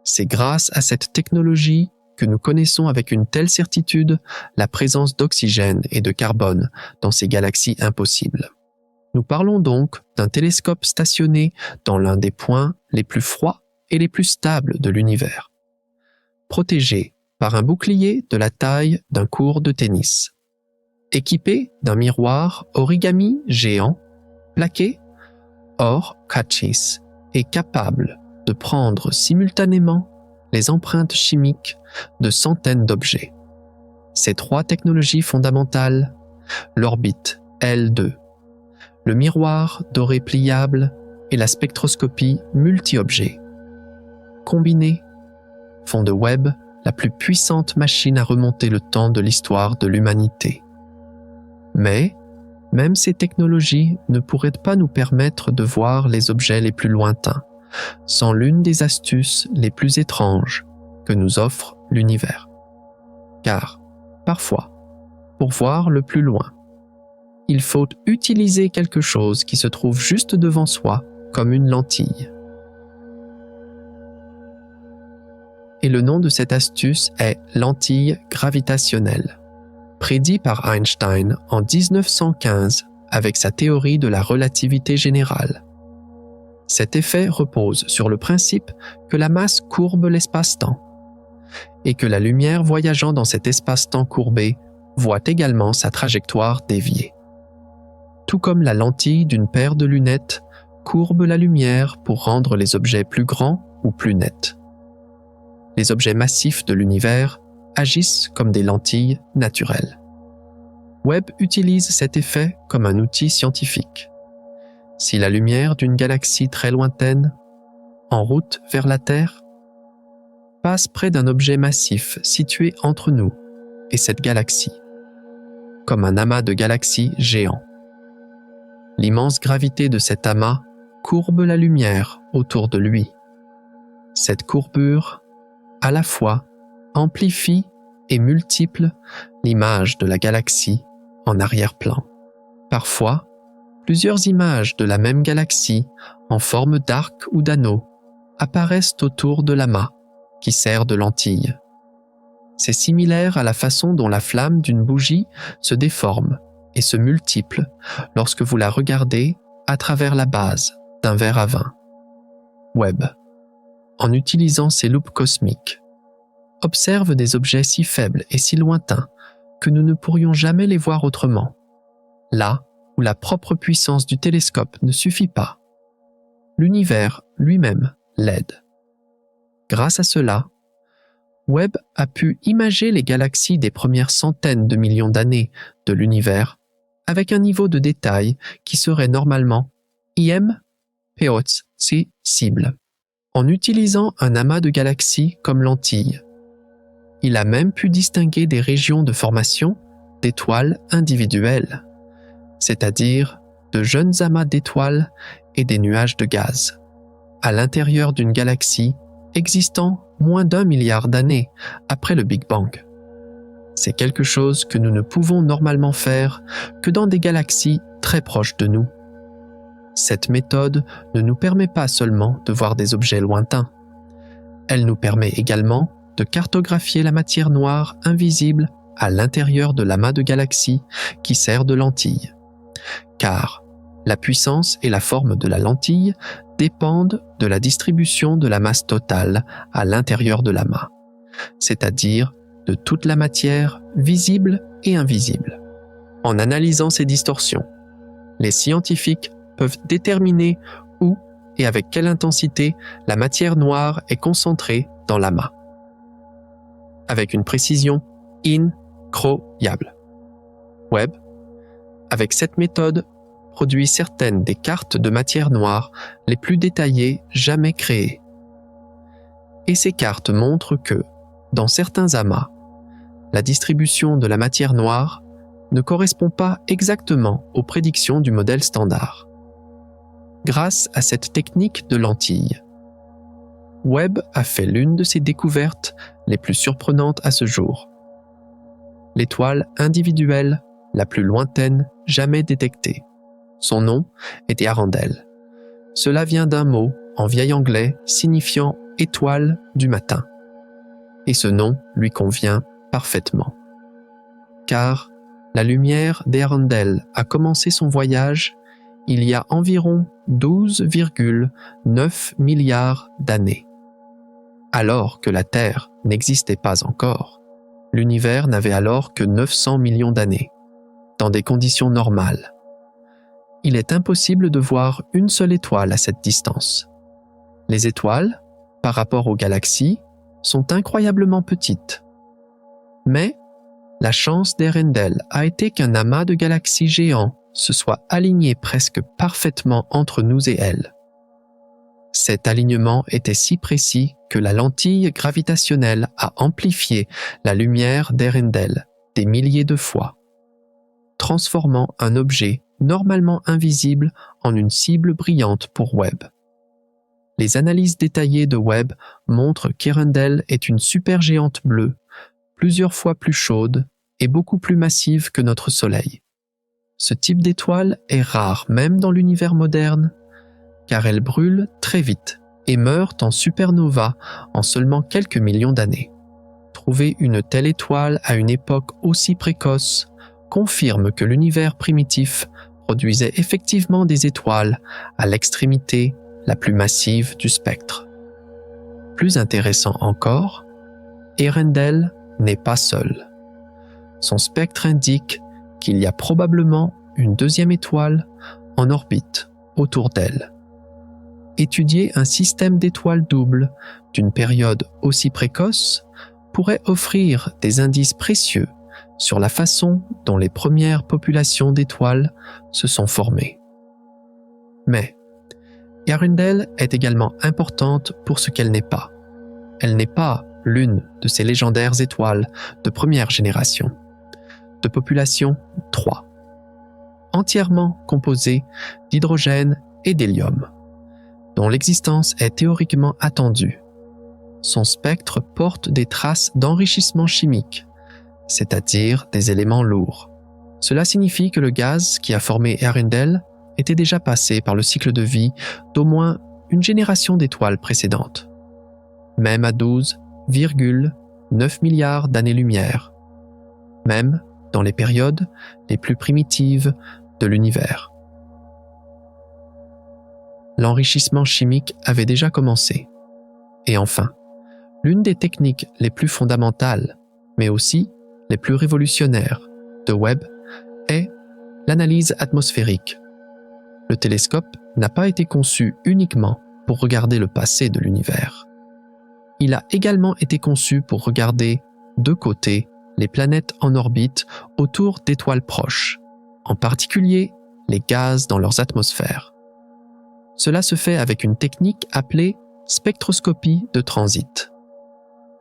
C'est grâce à cette technologie que nous connaissons avec une telle certitude la présence d'oxygène et de carbone dans ces galaxies impossibles. Nous parlons donc d'un télescope stationné dans l'un des points les plus froids et les plus stables de l'univers, protégé par un bouclier de la taille d'un court de tennis, équipé d'un miroir origami géant, plaqué hors Kachis et capable de prendre simultanément les empreintes chimiques de centaines d'objets. Ces trois technologies fondamentales, l'orbite L2, le miroir doré pliable et la spectroscopie multi-objets, combinés, font de Webb la plus puissante machine à remonter le temps de l'histoire de l'humanité. Mais, même ces technologies ne pourraient pas nous permettre de voir les objets les plus lointains, sans l'une des astuces les plus étranges que nous offre l'univers. Car, parfois, pour voir le plus loin, il faut utiliser quelque chose qui se trouve juste devant soi, comme une lentille. Et le nom de cette astuce est lentille gravitationnelle, prédit par Einstein en 1915 avec sa théorie de la relativité générale. Cet effet repose sur le principe que la masse courbe l'espace-temps et que la lumière voyageant dans cet espace-temps courbé voit également sa trajectoire déviée. Tout comme la lentille d'une paire de lunettes courbe la lumière pour rendre les objets plus grands ou plus nets. Les objets massifs de l'univers agissent comme des lentilles naturelles. Webb utilise cet effet comme un outil scientifique. Si la lumière d'une galaxie très lointaine, en route vers la Terre, passe près d'un objet massif situé entre nous et cette galaxie, comme un amas de galaxies géant, l'immense gravité de cet amas courbe la lumière autour de lui. Cette courbure, à la fois, amplifie et multiplie l'image de la galaxie en arrière-plan. Parfois, plusieurs images de la même galaxie, en forme d'arc ou d'anneau, apparaissent autour de l'amas qui sert de lentille. C'est similaire à la façon dont la flamme d'une bougie se déforme et se multiplie lorsque vous la regardez à travers la base d'un verre à vin. Webb, en utilisant ses loupes cosmiques, observe des objets si faibles et si lointains que nous ne pourrions jamais les voir autrement, là où la propre puissance du télescope ne suffit pas. L'univers lui-même l'aide. Grâce à cela, Webb a pu imager les galaxies des premières centaines de millions d'années de l'univers avec un niveau de détail qui serait normalement IM POTS cible, en utilisant un amas de galaxies comme lentille. Il a même pu distinguer des régions de formation d'étoiles individuelles, c'est-à-dire de jeunes amas d'étoiles et des nuages de gaz, à l'intérieur d'une galaxie existant moins d'1 milliard d'années après le Big Bang. C'est quelque chose que nous ne pouvons normalement faire que dans des galaxies très proches de nous. Cette méthode ne nous permet pas seulement de voir des objets lointains, elle nous permet également de cartographier la matière noire invisible à l'intérieur de l'amas de galaxies qui sert de lentille. Car la puissance et la forme de la lentille dépendent de la distribution de la masse totale à l'intérieur de l'amas, c'est-à-dire de toute la matière visible et invisible. En analysant ces distorsions, les scientifiques peuvent déterminer où et avec quelle intensité la matière noire est concentrée dans l'amas, avec une précision incroyable. Webb, avec cette méthode, produit certaines des cartes de matière noire les plus détaillées jamais créées. Et ces cartes montrent que, dans certains amas, la distribution de la matière noire ne correspond pas exactement aux prédictions du modèle standard. Grâce à cette technique de lentille, Webb a fait l'une de ses découvertes les plus surprenantes à ce jour. l'étoile individuelle la plus lointaine jamais détectée. Son nom était Arendelle. Cela vient d'un mot en vieil anglais signifiant « étoile du matin ». Et ce nom lui convient parfaitement. Car la lumière d'Arendelle a commencé son voyage il y a environ 12,9 milliards d'années. Alors que la Terre n'existait pas encore, l'univers n'avait alors que 900 millions d'années, dans des conditions normales. Il est impossible de voir une seule étoile à cette distance. Les étoiles, par rapport aux galaxies, sont incroyablement petites. Mais la chance d'Arendelle a été qu'un amas de galaxies géants se soit aligné presque parfaitement entre nous et elles. Cet alignement était si précis que la lentille gravitationnelle a amplifié la lumière d'Arendelle des milliers de fois, transformant un objet normalement invisible en une cible brillante pour Webb. Les analyses détaillées de Webb montrent qu'Arendelle est une supergéante bleue, plusieurs fois plus chaude et beaucoup plus massive que notre Soleil. Ce type d'étoile est rare même dans l'univers moderne, car elle brûle très vite et meurt en supernova en seulement quelques millions d'années. Trouver une telle étoile à une époque aussi précoce confirme que l'univers primitif produisait effectivement des étoiles à l'extrémité la plus massive du spectre. Plus intéressant encore, Arendelle n'est pas seule. Son spectre indique qu'il y a probablement une deuxième étoile en orbite autour d'elle. Étudier un système d'étoiles doubles d'une période aussi précoce pourrait offrir des indices précieux sur la façon dont les premières populations d'étoiles se sont formées. Mais Arendelle est également importante pour ce qu'elle n'est pas. Elle n'est pas l'une de ces légendaires étoiles de première génération, de population 3, entièrement composée d'hydrogène et d'hélium, dont l'existence est théoriquement attendue. Son spectre porte des traces d'enrichissement chimique, c'est-à-dire des éléments lourds. Cela signifie que le gaz qui a formé Arendelle était déjà passé par le cycle de vie d'au moins une génération d'étoiles précédentes, même à 12,9 milliards d'années-lumière, même dans les périodes les plus primitives de l'univers. L'enrichissement chimique avait déjà commencé. Et enfin, l'une des techniques les plus fondamentales, mais aussi les plus révolutionnaires de Webb est l'analyse atmosphérique. Le télescope n'a pas été conçu uniquement pour regarder le passé de l'univers. Il a également été conçu pour regarder de côté les planètes en orbite autour d'étoiles proches, en particulier les gaz dans leurs atmosphères. Cela se fait avec une technique appelée spectroscopie de transit.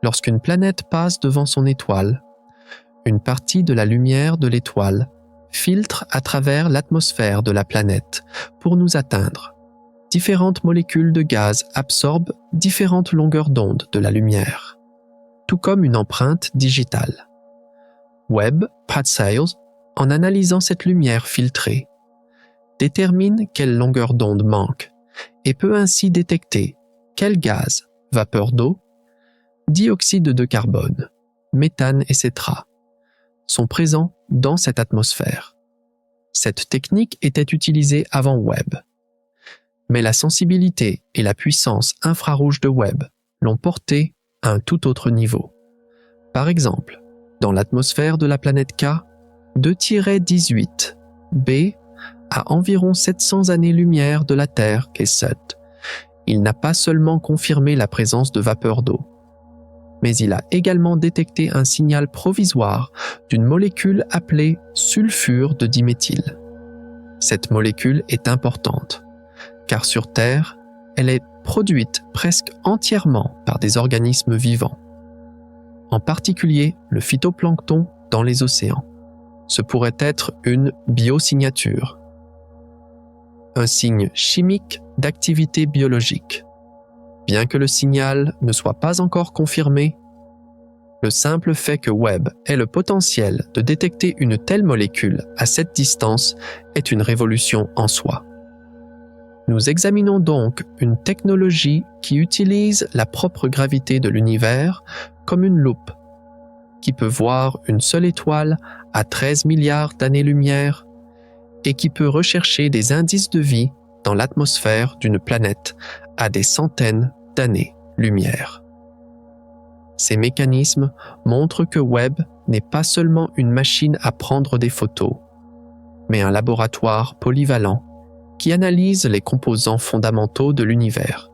Lorsqu'une planète passe devant son étoile, une partie de la lumière de l'étoile filtre à travers l'atmosphère de la planète pour nous atteindre. Différentes molécules de gaz absorbent différentes longueurs d'onde de la lumière, tout comme une empreinte digitale. Webb Patsails, en analysant cette lumière filtrée, détermine quelle longueur d'onde manque et peut ainsi détecter quel gaz, vapeur d'eau, dioxyde de carbone, méthane, etc. sont présents dans cette atmosphère. Cette technique était utilisée avant Webb. Mais la sensibilité et la puissance infrarouge de Webb l'ont portée à un tout autre niveau. Par exemple, dans l'atmosphère de la planète K, 2-18 b à environ 700 années-lumière de la Terre KESUT, il n'a pas seulement confirmé la présence de vapeur d'eau, mais il a également détecté un signal provisoire d'une molécule appelée sulfure de diméthyle. Cette molécule est importante, car sur Terre, elle est produite presque entièrement par des organismes vivants, en particulier le phytoplancton dans les océans. Ce pourrait être une biosignature, un signe chimique d'activité biologique. Bien que le signal ne soit pas encore confirmé, Le simple fait que Webb ait le potentiel de détecter une telle molécule à cette distance est une révolution en soi. Nous examinons donc une technologie qui utilise la propre gravité de l'univers comme une loupe, qui peut voir une seule étoile à 13 milliards d'années-lumière et qui peut rechercher des indices de vie dans l'atmosphère d'une planète à des centaines d'années-lumière. Ces mécanismes montrent que Webb n'est pas seulement une machine à prendre des photos, mais un laboratoire polyvalent qui analyse les composants fondamentaux de l'univers.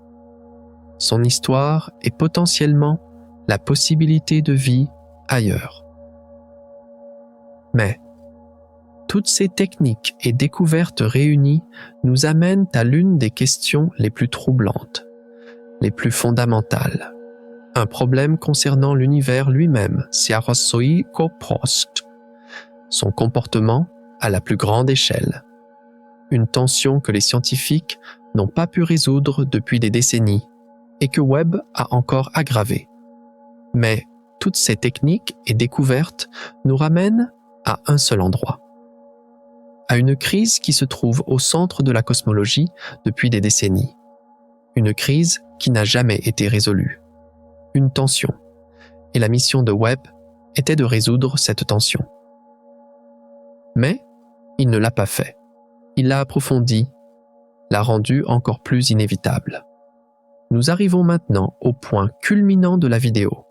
Son histoire est potentiellement la possibilité de vie ailleurs. Mais toutes ces techniques et découvertes réunies nous amènent à l'une des questions les plus troublantes, les plus fondamentales. Un problème concernant l'univers lui-même, Siarosoi Koprost, son comportement à la plus grande échelle. Une tension que les scientifiques n'ont pas pu résoudre depuis des décennies et que Webb a encore aggravée. Mais toutes ces techniques et découvertes nous ramènent à un seul endroit. À une crise qui se trouve au centre de la cosmologie depuis des décennies. Une crise qui n'a jamais été résolue. Une tension. Et la mission de Webb était de résoudre cette tension. Mais il ne l'a pas fait. Il l'a approfondie, l'a rendue encore plus inévitable. Nous arrivons maintenant au point culminant de la vidéo,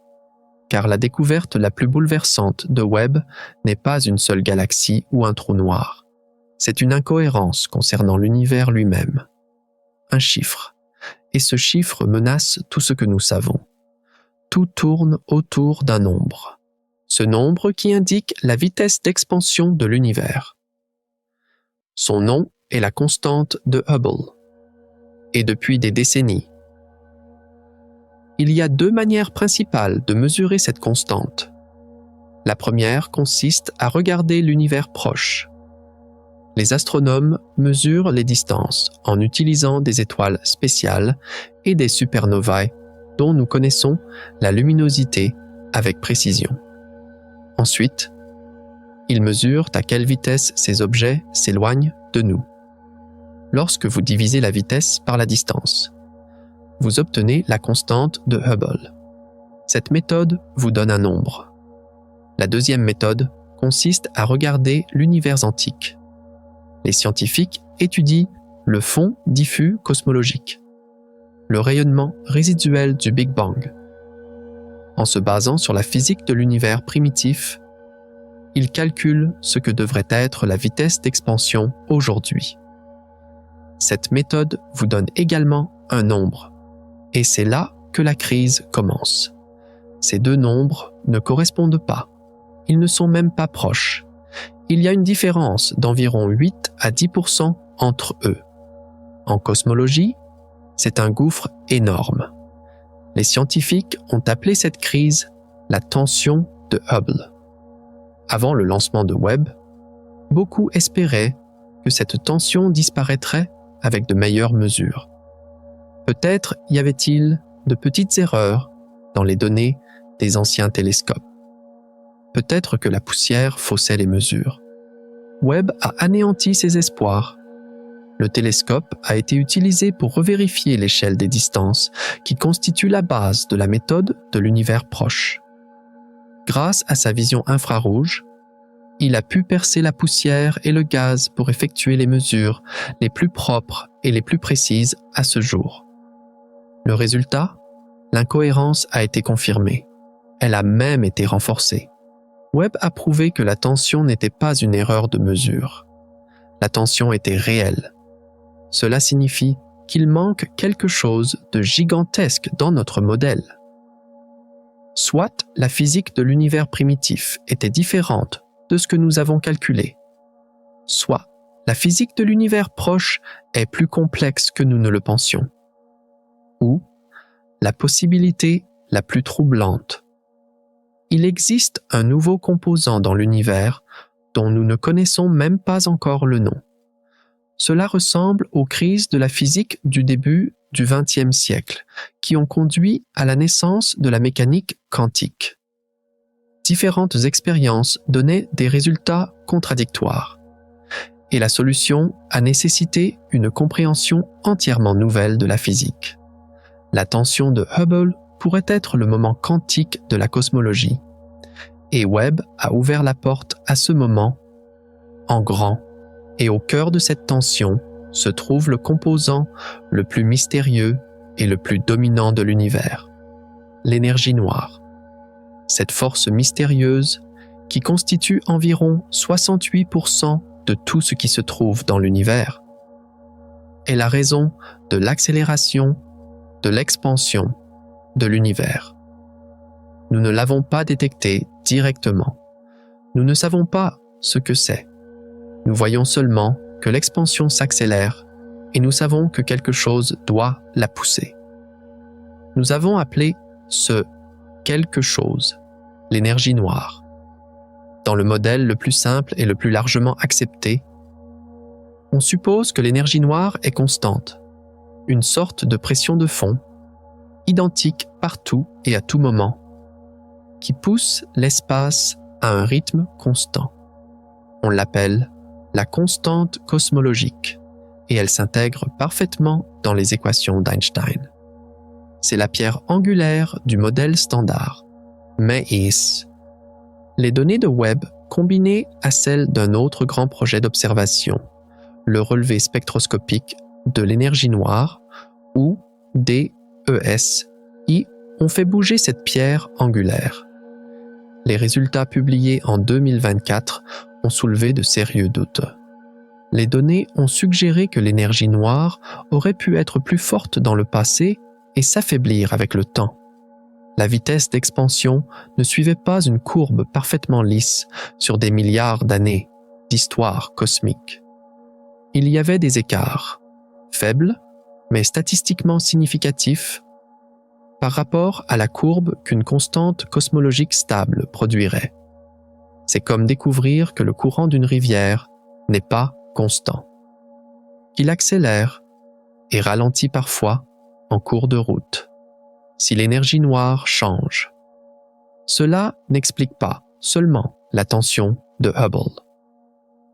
car la découverte la plus bouleversante de Webb n'est pas une seule galaxie ou un trou noir. C'est une incohérence concernant l'univers lui-même. Un chiffre. Et ce chiffre menace tout ce que nous savons. Tout tourne autour d'un nombre. Ce nombre qui indique la vitesse d'expansion de l'univers. Son nom est la constante de Hubble. Et depuis des décennies, il y a deux manières principales de mesurer cette constante. La première consiste à regarder l'univers proche. Les astronomes mesurent les distances en utilisant des étoiles spéciales et des supernovae dont nous connaissons la luminosité avec précision. Ensuite, ils mesurent à quelle vitesse ces objets s'éloignent de nous. Lorsque vous divisez la vitesse par la distance, vous obtenez la constante de Hubble. Cette méthode vous donne un nombre. La deuxième méthode consiste à regarder l'univers antique. Les scientifiques étudient le fond diffus cosmologique, le rayonnement résiduel du Big Bang. En se basant sur la physique de l'univers primitif, ils calculent ce que devrait être la vitesse d'expansion aujourd'hui. Cette méthode vous donne également un nombre, et c'est là que la crise commence. Ces deux nombres ne correspondent pas, ils ne sont même pas proches. Il y a une différence d'environ 8 à 10% entre eux. En cosmologie, c'est un gouffre énorme. Les scientifiques ont appelé cette crise la tension de Hubble. Avant le lancement de Webb, beaucoup espéraient que cette tension disparaîtrait avec de meilleures mesures. Peut-être y avait-il de petites erreurs dans les données des anciens télescopes. Peut-être que la poussière faussait les mesures. Webb a anéanti ses espoirs. Le télescope a été utilisé pour revérifier l'échelle des distances qui constitue la base de la méthode de l'univers proche. Grâce à sa vision infrarouge, il a pu percer la poussière et le gaz pour effectuer les mesures les plus propres et les plus précises à ce jour. Le résultat ? L'incohérence a été confirmée. Elle a même été renforcée. Webb a prouvé que la tension n'était pas une erreur de mesure. La tension était réelle. Cela signifie qu'il manque quelque chose de gigantesque dans notre modèle. Soit la physique de l'univers primitif était différente de ce que nous avons calculé, soit la physique de l'univers proche est plus complexe que nous ne le pensions. Ou la possibilité la plus troublante. Il existe un nouveau composant dans l'univers dont nous ne connaissons même pas encore le nom. Cela ressemble aux crises de la physique du début du XXe siècle, qui ont conduit à la naissance de la mécanique quantique. différentes expériences donnaient des résultats contradictoires. Et la solution a nécessité une compréhension entièrement nouvelle de la physique. La tension de Hubble pourrait être le moment quantique de la cosmologie. Et Webb a ouvert la porte à ce moment en grand, et au cœur de cette tension se trouve le composant le plus mystérieux et le plus dominant de l'univers, l'énergie noire. Cette force mystérieuse qui constitue environ 68% de tout ce qui se trouve dans l'univers est la raison de l'accélération, de l'expansion de l'univers. Nous ne l'avons pas détectée directement. Nous ne savons pas ce que c'est. Nous voyons seulement que l'expansion s'accélère et nous savons que quelque chose doit la pousser. Nous avons appelé ce quelque chose l'énergie noire. Dans le modèle le plus simple et le plus largement accepté, on suppose que l'énergie noire est constante, une sorte de pression de fond, identique partout et à tout moment, qui pousse l'espace à un rythme constant. On l'appelle la constante cosmologique et elle s'intègre parfaitement dans les équations d'Einstein. C'est la pierre angulaire du modèle standard, MEIS. Les données de Webb combinées à celles d'un autre grand projet d'observation, le relevé spectroscopique de l'énergie noire, ou DESI, ont fait bouger cette pierre angulaire. Les résultats publiés en 2024 ont soulevé de sérieux doutes. Les données ont suggéré que l'énergie noire aurait pu être plus forte dans le passé et s'affaiblir avec le temps. La vitesse d'expansion ne suivait pas une courbe parfaitement lisse sur des milliards d'années d'histoire cosmique. Il y avait des écarts, faibles, mais statistiquement significatifs, par rapport à la courbe qu'une constante cosmologique stable produirait. C'est comme découvrir que le courant d'une rivière n'est pas constant, qu'il accélère et ralentit parfois en cours de route, si l'énergie noire change. Cela n'explique pas seulement la tension de Hubble.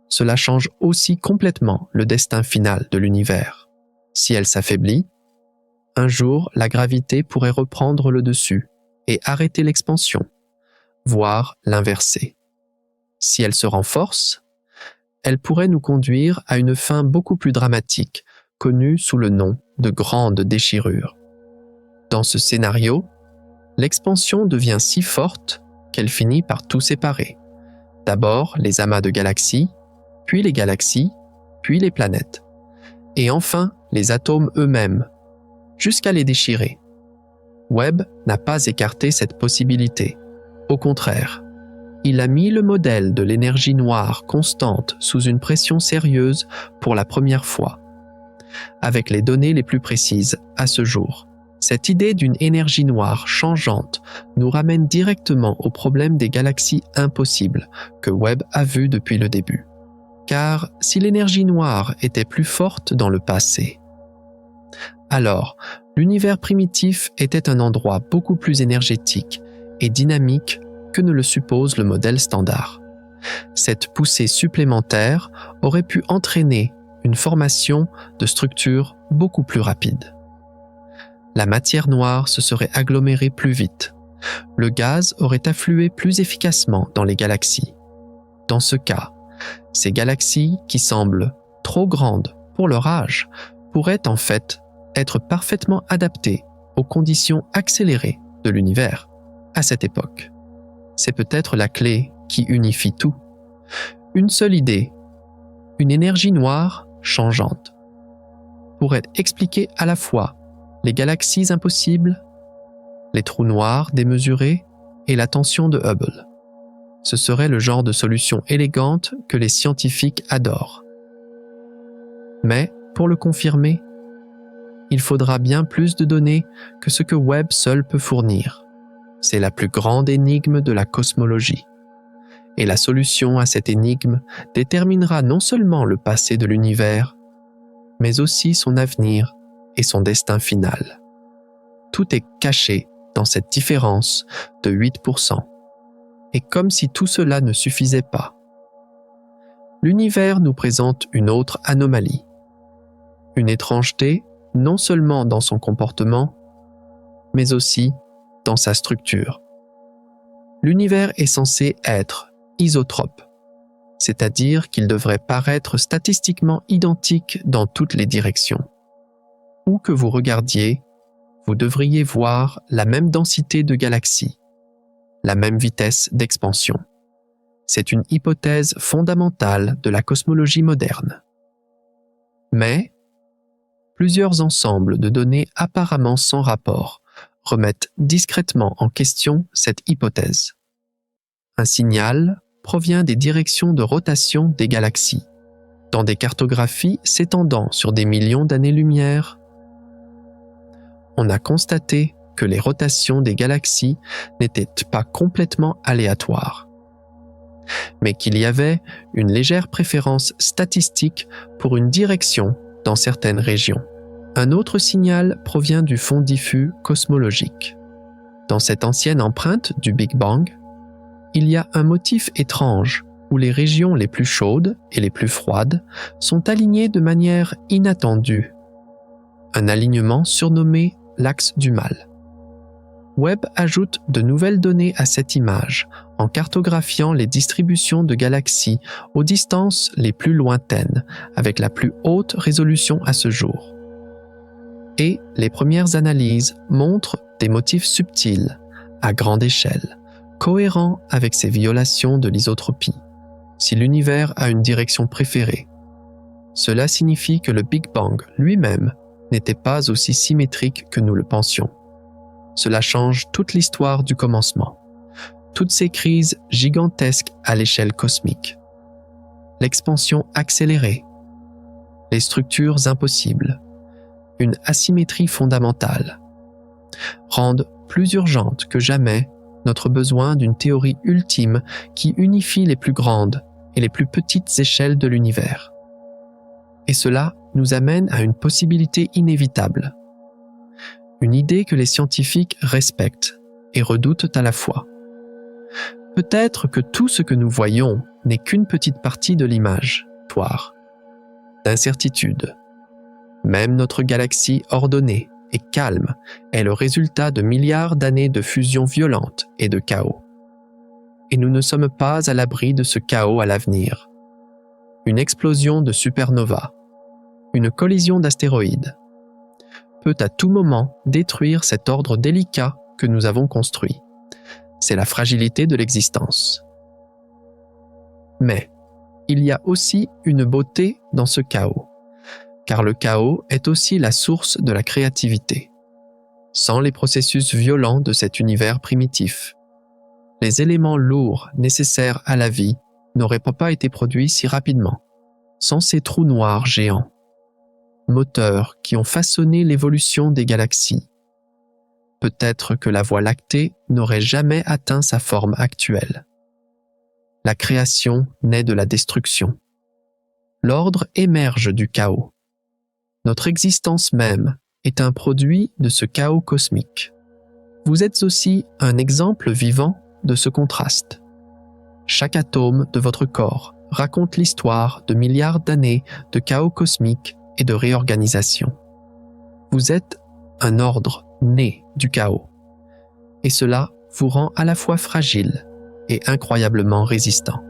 Cela change aussi complètement le destin final de l'univers. Si elle s'affaiblit, un jour la gravité pourrait reprendre le dessus et arrêter l'expansion, voire l'inverser. Si elle se renforce, elle pourrait nous conduire à une fin beaucoup plus dramatique, connue sous le nom de grande déchirure. Dans ce scénario, l'expansion devient si forte qu'elle finit par tout séparer. D'abord les amas de galaxies, puis les galaxies, puis les planètes, et enfin les atomes eux-mêmes, jusqu'à les déchirer. Webb n'a pas écarté cette possibilité. Au contraire, il a mis le modèle de l'énergie noire constante sous une pression sérieuse pour la première fois. Avec les données les plus précises à ce jour, cette idée d'une énergie noire changeante nous ramène directement au problème des galaxies impossibles que Webb a vu depuis le début. Car si l'énergie noire était plus forte dans le passé, alors l'univers primitif était un endroit beaucoup plus énergétique et dynamique que ne le suppose le modèle standard. Cette poussée supplémentaire aurait pu entraîner une formation de structures beaucoup plus rapide. La matière noire se serait agglomérée plus vite. Le gaz aurait afflué plus efficacement dans les galaxies. Dans ce cas, ces galaxies qui semblent trop grandes pour leur âge pourraient en fait être parfaitement adaptées aux conditions accélérées de l'univers à cette époque. C'est peut-être la clé qui unifie tout. Une seule idée, une énergie noire changeante, pourrait expliquer à la fois les galaxies impossibles, les trous noirs démesurés et la tension de Hubble. Ce serait le genre de solution élégante que les scientifiques adorent. Mais, pour le confirmer, il faudra bien plus de données que ce que Webb seul peut fournir. C'est la plus grande énigme de la cosmologie. Et la solution à cette énigme déterminera non seulement le passé de l'univers, mais aussi son avenir et son destin final. Tout est caché dans cette différence de 8%. Et comme si tout cela ne suffisait pas, l'univers nous présente une autre anomalie. Une étrangeté non seulement dans son comportement, mais aussi dans sa structure. L'univers est censé être isotrope, c'est-à-dire qu'il devrait paraître statistiquement identique dans toutes les directions. Où que vous regardiez, vous devriez voir la même densité de galaxies, la même vitesse d'expansion. C'est une hypothèse fondamentale de la cosmologie moderne. Mais, plusieurs ensembles de données apparemment sans rapport remettent discrètement en question cette hypothèse. Un signal provient des directions de rotation des galaxies. Dans des cartographies s'étendant sur des millions d'années-lumière, on a constaté que les rotations des galaxies n'étaient pas complètement aléatoires, mais qu'il y avait une légère préférence statistique pour une direction dans certaines régions. Un autre signal provient du fond diffus cosmologique. Dans cette ancienne empreinte du Big Bang, il y a un motif étrange où les régions les plus chaudes et les plus froides sont alignées de manière inattendue. Un alignement surnommé l'axe du mal. Webb ajoute de nouvelles données à cette image en cartographiant les distributions de galaxies aux distances les plus lointaines avec la plus haute résolution à ce jour. Et les premières analyses montrent des motifs subtils, à grande échelle, cohérents avec ces violations de l'isotropie. Si l'univers a une direction préférée, cela signifie que le Big Bang lui-même n'était pas aussi symétrique que nous le pensions. Cela change toute l'histoire du commencement, toutes ces crises gigantesques à l'échelle cosmique, l'expansion accélérée, les structures impossibles, une asymétrie fondamentale, rendent plus urgente que jamais notre besoin d'une théorie ultime qui unifie les plus grandes et les plus petites échelles de l'univers. Et cela nous amène à une possibilité inévitable, une idée que les scientifiques respectent et redoutent à la fois. Peut-être que tout ce que nous voyons n'est qu'une petite partie de l'image, d'incertitude. Même notre galaxie ordonnée et calme est le résultat de milliards d'années de fusion violente et de chaos. Et nous ne sommes pas à l'abri de ce chaos à l'avenir. Une explosion de supernova, une collision d'astéroïdes, peut à tout moment détruire cet ordre délicat que nous avons construit. C'est la fragilité de l'existence. Mais il y a aussi une beauté dans ce chaos, car le chaos est aussi la source de la créativité. Sans les processus violents de cet univers primitif, les éléments lourds nécessaires à la vie n'auraient pas été produits si rapidement. Sans ces trous noirs géants, moteurs qui ont façonné l'évolution des galaxies, peut-être que la Voie lactée n'aurait jamais atteint sa forme actuelle. La création naît de la destruction. L'ordre émerge du chaos. Notre existence même est un produit de ce chaos cosmique. Vous êtes aussi un exemple vivant de ce contraste. Chaque atome de votre corps raconte l'histoire de milliards d'années de chaos cosmique et de réorganisation. Vous êtes un ordre né du chaos, et cela vous rend à la fois fragile et incroyablement résistant.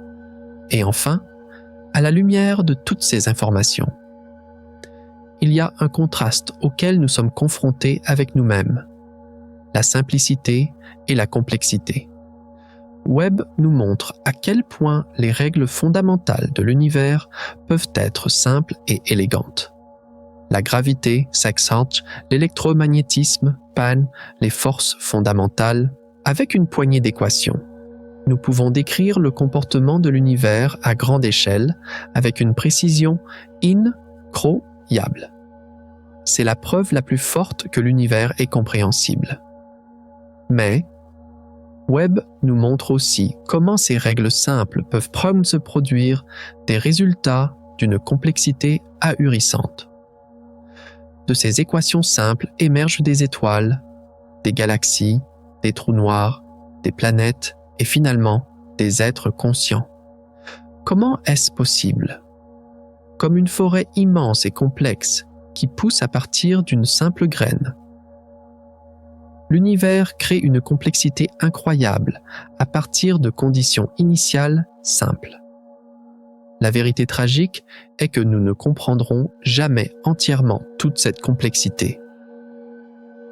Et enfin, à la lumière de toutes ces informations, il y a un contraste auquel nous sommes confrontés avec nous-mêmes, la simplicité et la complexité. Webb nous montre à quel point les règles fondamentales de l'univers peuvent être simples et élégantes. La gravité, Sextant, l'électromagnétisme, Pan, les forces fondamentales, avec une poignée d'équations. Nous pouvons décrire le comportement de l'univers à grande échelle avec une précision incroyable. C'est la preuve la plus forte que l'univers est compréhensible. Mais Webb nous montre aussi comment ces règles simples peuvent se produire des résultats d'une complexité ahurissante. De ces équations simples émergent des étoiles, des galaxies, des trous noirs, des planètes et finalement des êtres conscients. Comment est-ce possible? Comme une forêt immense et complexe qui pousse à partir d'une simple graine. L'univers crée une complexité incroyable à partir de conditions initiales simples. La vérité tragique est que nous ne comprendrons jamais entièrement toute cette complexité.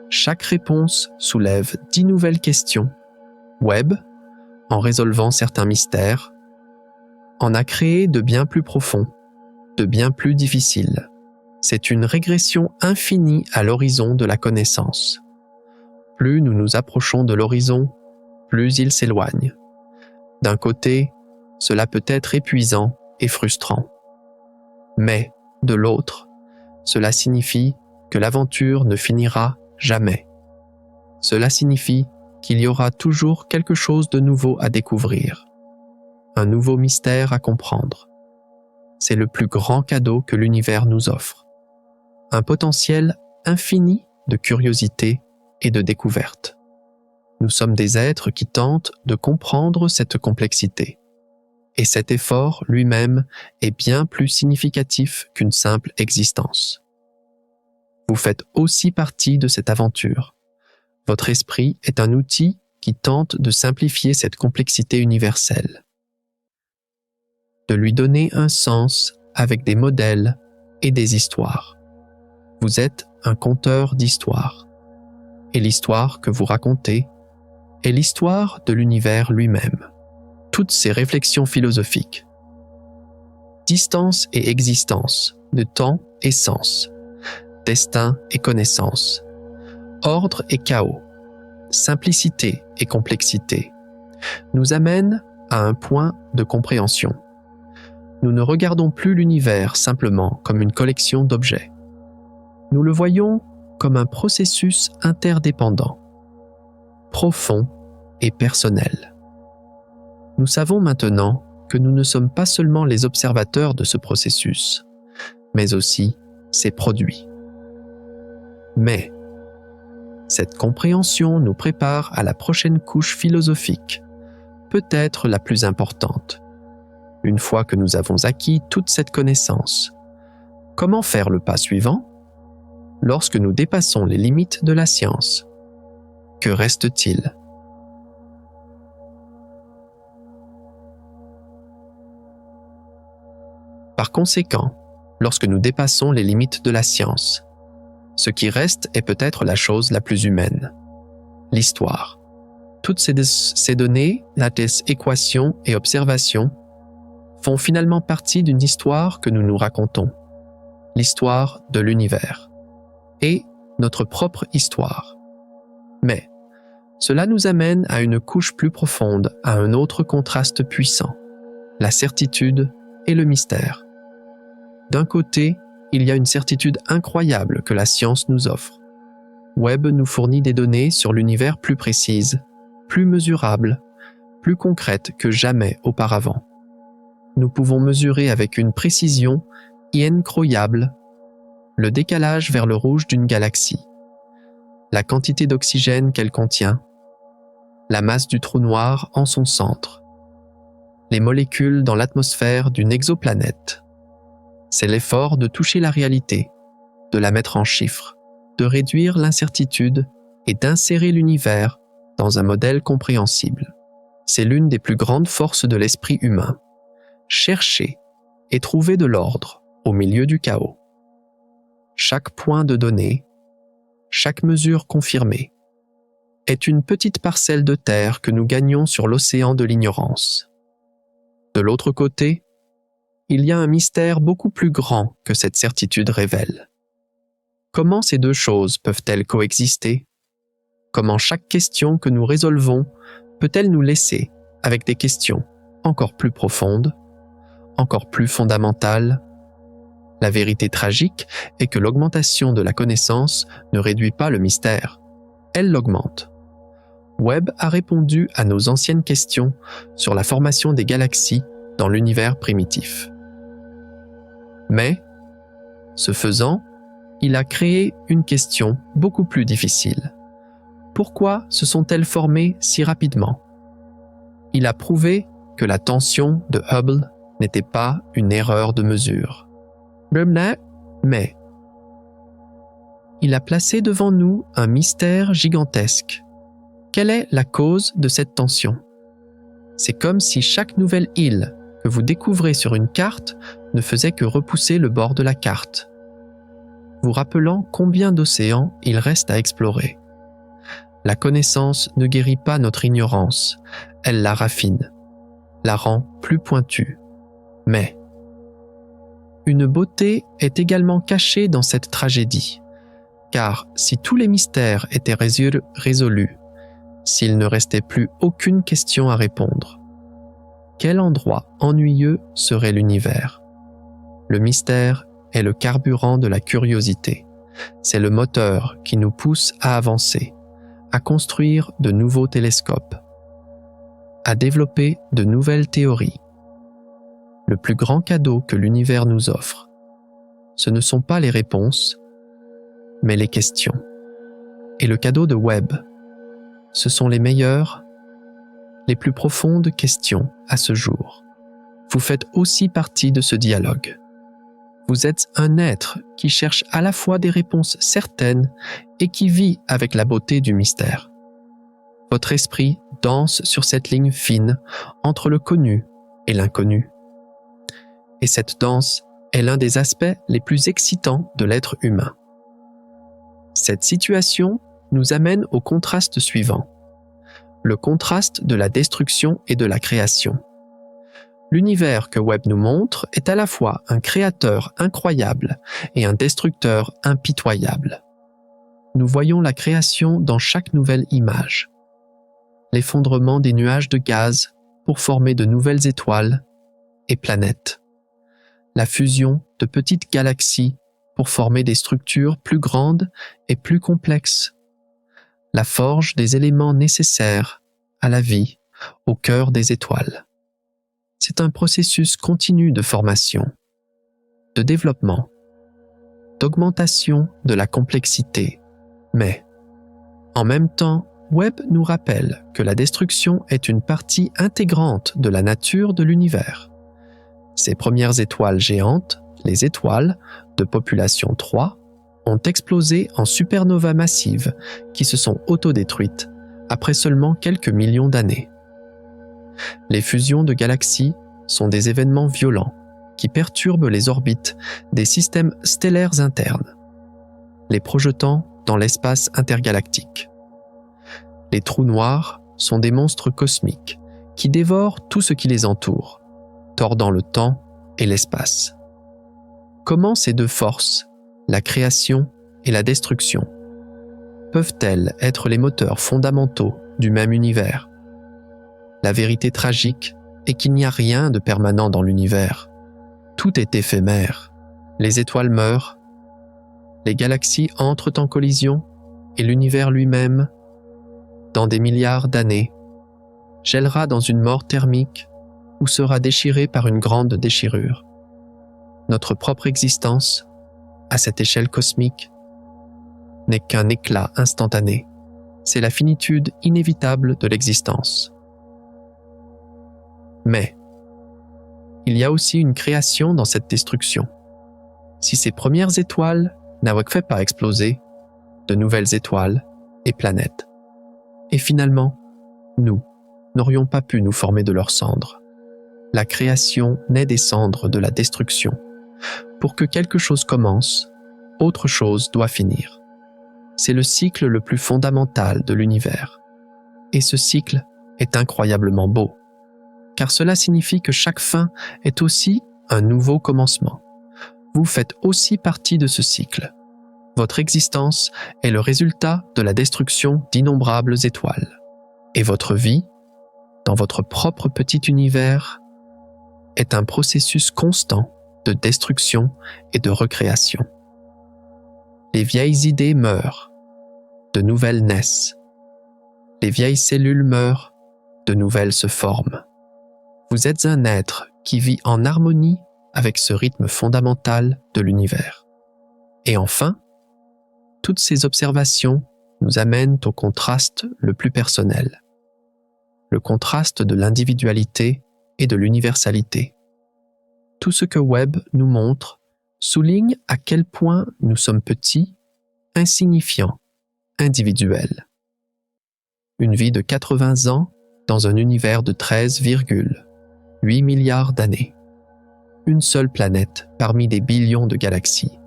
Chaque réponse soulève 10 nouvelles questions. Webb, en résolvant certains mystères, en a créé de bien plus profonds, de bien plus difficiles. C'est une régression infinie à l'horizon de la connaissance. Plus nous nous approchons de l'horizon, plus il s'éloigne. D'un côté, cela peut être épuisant et frustrant. Mais, de l'autre, cela signifie que l'aventure ne finira jamais. Cela signifie qu'il y aura toujours quelque chose de nouveau à découvrir, un nouveau mystère à comprendre. C'est le plus grand cadeau que l'univers nous offre. Un potentiel infini de curiosité et de découverte. Nous sommes des êtres qui tentent de comprendre cette complexité. Et cet effort lui-même est bien plus significatif qu'une simple existence. Vous faites aussi partie de cette aventure. Votre esprit est un outil qui tente de simplifier cette complexité universelle. De lui donner un sens avec des modèles et des histoires. Vous êtes un conteur d'histoires. Et l'histoire que vous racontez est l'histoire de l'univers lui-même. Toutes ces réflexions philosophiques. Distance et existence, de temps et sens, destin et connaissance, ordre et chaos, simplicité et complexité, nous amènent à un point de compréhension. Nous ne regardons plus l'univers simplement comme une collection d'objets. Nous le voyons comme un processus interdépendant, profond et personnel. Nous savons maintenant que nous ne sommes pas seulement les observateurs de ce processus, mais aussi ses produits. Mais cette compréhension nous prépare à la prochaine couche philosophique, peut-être la plus importante. Une fois que nous avons acquis toute cette connaissance, comment faire le pas suivant? Lorsque nous dépassons les limites de la science, que reste-t-il? Par conséquent, lorsque nous dépassons les limites de la science, ce qui reste est peut-être la chose la plus humaine, l'histoire. Toutes ces données, lattices, équations et observations font finalement partie d'une histoire que nous nous racontons, l'histoire de l'univers, et notre propre histoire. Mais cela nous amène à une couche plus profonde, à un autre contraste puissant, la certitude et le mystère. D'un côté, il y a une certitude incroyable que la science nous offre. Webb nous fournit des données sur l'univers plus précises, plus mesurables, plus concrètes que jamais auparavant. Nous pouvons mesurer avec une précision incroyable le décalage vers le rouge d'une galaxie, la quantité d'oxygène qu'elle contient, la masse du trou noir en son centre, les molécules dans l'atmosphère d'une exoplanète. C'est l'effort de toucher la réalité, de la mettre en chiffres, de réduire l'incertitude et d'insérer l'univers dans un modèle compréhensible. C'est l'une des plus grandes forces de l'esprit humain. Chercher et trouver de l'ordre au milieu du chaos. Chaque point de données, chaque mesure confirmée, est une petite parcelle de terre que nous gagnons sur l'océan de l'ignorance. De l'autre côté, il y a un mystère beaucoup plus grand que cette certitude révèle. Comment ces deux choses peuvent-elles coexister? Comment chaque question que nous résolvons peut-elle nous laisser avec des questions encore plus profondes, encore plus fondamentales? La vérité tragique est que l'augmentation de la connaissance ne réduit pas le mystère, elle l'augmente. Webb a répondu à nos anciennes questions sur la formation des galaxies dans l'univers primitif. Mais, ce faisant, il a créé une question beaucoup plus difficile. Pourquoi se sont-elles formées si rapidement? Il a prouvé que la tension de Hubble n'était pas une erreur de mesure. Mais il a placé devant nous un mystère gigantesque. Quelle est la cause de cette tension? C'est comme si chaque nouvelle île que vous découvrez sur une carte ne faisait que repousser le bord de la carte, vous rappelant combien d'océans il reste à explorer. La connaissance ne guérit pas notre ignorance, elle la raffine, la rend plus pointue. Mais une beauté est également cachée dans cette tragédie, car si tous les mystères étaient résolus, s'il ne restait plus aucune question à répondre, quel endroit ennuyeux serait l'univers? Le mystère est le carburant de la curiosité. C'est le moteur qui nous pousse à avancer, à construire de nouveaux télescopes, à développer de nouvelles théories. Le plus grand cadeau que l'univers nous offre, ce ne sont pas les réponses, mais les questions. Et le cadeau de Webb, ce sont les meilleures, les plus profondes questions à ce jour. Vous faites aussi partie de ce dialogue. Vous êtes un être qui cherche à la fois des réponses certaines et qui vit avec la beauté du mystère. Votre esprit danse sur cette ligne fine entre le connu et l'inconnu. Et cette danse est l'un des aspects les plus excitants de l'être humain. Cette situation nous amène au contraste suivant, le contraste de la destruction et de la création. L'univers que Webb nous montre est à la fois un créateur incroyable et un destructeur impitoyable. Nous voyons la création dans chaque nouvelle image. L'effondrement des nuages de gaz pour former de nouvelles étoiles et planètes. La fusion de petites galaxies pour former des structures plus grandes et plus complexes. La forge des éléments nécessaires à la vie au cœur des étoiles. C'est un processus continu de formation, de développement, d'augmentation de la complexité. Mais, en même temps, Webb nous rappelle que la destruction est une partie intégrante de la nature de l'univers. Ces premières étoiles géantes, les étoiles de population 3, ont explosé en supernovas massives qui se sont autodétruites après seulement quelques millions d'années. Les fusions de galaxies sont des événements violents qui perturbent les orbites des systèmes stellaires internes, les projetant dans l'espace intergalactique. Les trous noirs sont des monstres cosmiques qui dévorent tout ce qui les entoure, tordant le temps et l'espace. Comment ces deux forces, la création et la destruction, peuvent-elles être les moteurs fondamentaux du même univers? La vérité tragique est qu'il n'y a rien de permanent dans l'univers. Tout est éphémère. Les étoiles meurent, les galaxies entrent en collision et l'univers lui-même, dans des milliards d'années, gèlera dans une mort thermique ou sera déchiré par une grande déchirure. Notre propre existence, à cette échelle cosmique, n'est qu'un éclat instantané. C'est la finitude inévitable de l'existence. Mais, il y a aussi une création dans cette destruction. Si ces premières étoiles n'avaient pas explosé, de nouvelles étoiles et planètes. Et finalement, nous n'aurions pas pu nous former de leurs cendres. La création naît des cendres de la destruction. Pour que quelque chose commence, autre chose doit finir. C'est le cycle le plus fondamental de l'univers. Et ce cycle est incroyablement beau, car cela signifie que chaque fin est aussi un nouveau commencement. Vous faites aussi partie de ce cycle. Votre existence est le résultat de la destruction d'innombrables étoiles. Et votre vie, dans votre propre petit univers, est un processus constant de destruction et de recréation. Les vieilles idées meurent, de nouvelles naissent. Les vieilles cellules meurent, de nouvelles se forment. Vous êtes un être qui vit en harmonie avec ce rythme fondamental de l'univers. Et enfin, toutes ces observations nous amènent au contraste le plus personnel. Le contraste de l'individualité et de l'universalité. Tout ce que Webb nous montre souligne à quel point nous sommes petits, insignifiants, individuels. Une vie de 80 ans dans un univers de 13,8 milliards d'années. Une seule planète parmi des billions de galaxies.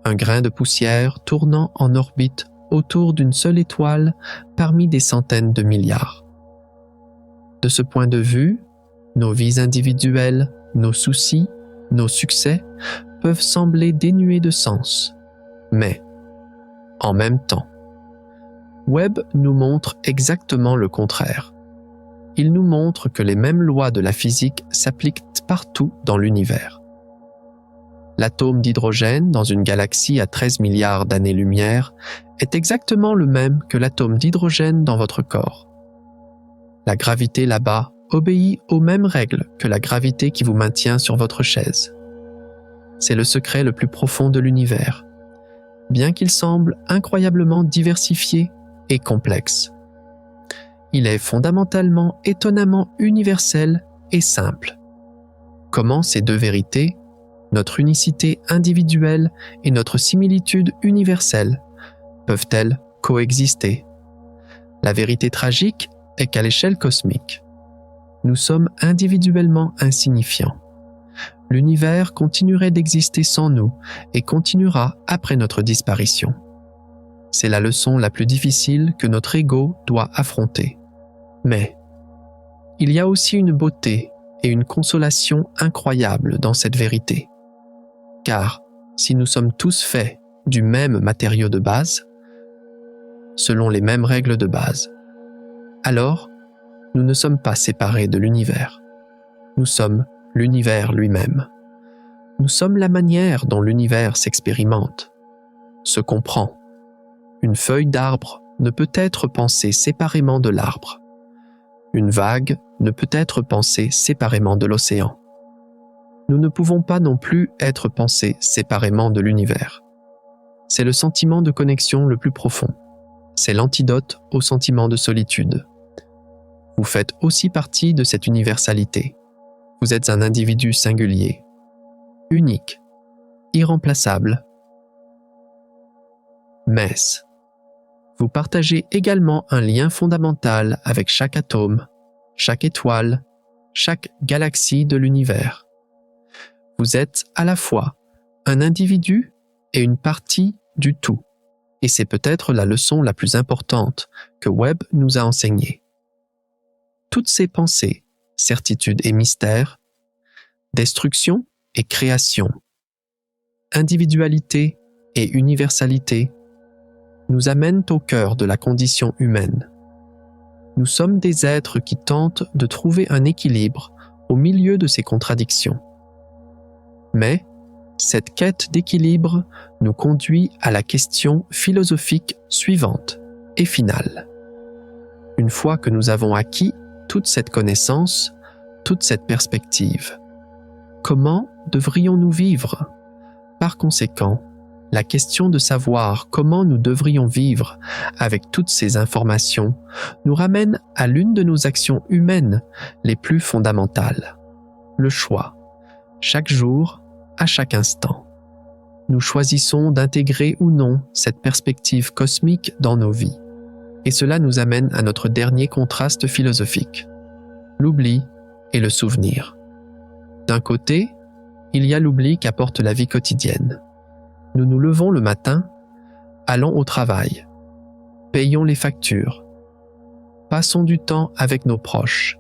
Un grain de poussière tournant en orbite autour d'une seule étoile parmi des centaines de milliards. De ce point de vue, nos vies individuelles, nos soucis, nos succès peuvent sembler dénués de sens. Mais, en même temps, Webb nous montre exactement le contraire. Il nous montre que les mêmes lois de la physique s'appliquent partout dans l'univers. L'atome d'hydrogène dans une galaxie à 13 milliards d'années-lumière est exactement le même que l'atome d'hydrogène dans votre corps. La gravité là-bas obéit aux mêmes règles que la gravité qui vous maintient sur votre chaise. C'est le secret le plus profond de l'univers, bien qu'il semble incroyablement diversifié et complexe. Il est fondamentalement étonnamment universel et simple. Comment ces deux vérités, notre unicité individuelle et notre similitude universelle, peuvent-elles coexister? La vérité tragique est qu'à l'échelle cosmique, nous sommes individuellement insignifiants. L'univers continuerait d'exister sans nous et continuera après notre disparition. C'est la leçon la plus difficile que notre ego doit affronter. Mais il y a aussi une beauté et une consolation incroyables dans cette vérité. Car si nous sommes tous faits du même matériau de base, selon les mêmes règles de base, alors nous ne sommes pas séparés de l'univers. Nous sommes l'univers lui-même. Nous sommes la manière dont l'univers s'expérimente, se comprend. Une feuille d'arbre ne peut être pensée séparément de l'arbre. Une vague ne peut être pensée séparément de l'océan. Nous ne pouvons pas non plus être pensés séparément de l'univers. C'est le sentiment de connexion le plus profond. C'est l'antidote au sentiment de solitude. Vous faites aussi partie de cette universalité. Vous êtes un individu singulier, unique, irremplaçable. Mais vous partagez également un lien fondamental avec chaque atome, chaque étoile, chaque galaxie de l'univers. Vous êtes à la fois un individu et une partie du tout. Et c'est peut-être la leçon la plus importante que Webb nous a enseignée. Toutes ces pensées, certitudes et mystères, destruction et création, individualité et universalité, nous amènent au cœur de la condition humaine. Nous sommes des êtres qui tentent de trouver un équilibre au milieu de ces contradictions. Mais cette quête d'équilibre nous conduit à la question philosophique suivante et finale. Une fois que nous avons acquis toute cette connaissance, toute cette perspective, comment devrions-nous vivre? Par conséquent, la question de savoir comment nous devrions vivre avec toutes ces informations nous ramène à l'une de nos actions humaines les plus fondamentales, le choix, chaque jour, à chaque instant. Nous choisissons d'intégrer ou non cette perspective cosmique dans nos vies. Et cela nous amène à notre dernier contraste philosophique, l'oubli et le souvenir. D'un côté, il y a l'oubli qu'apporte la vie quotidienne. Nous nous levons le matin, allons au travail, payons les factures, passons du temps avec nos proches.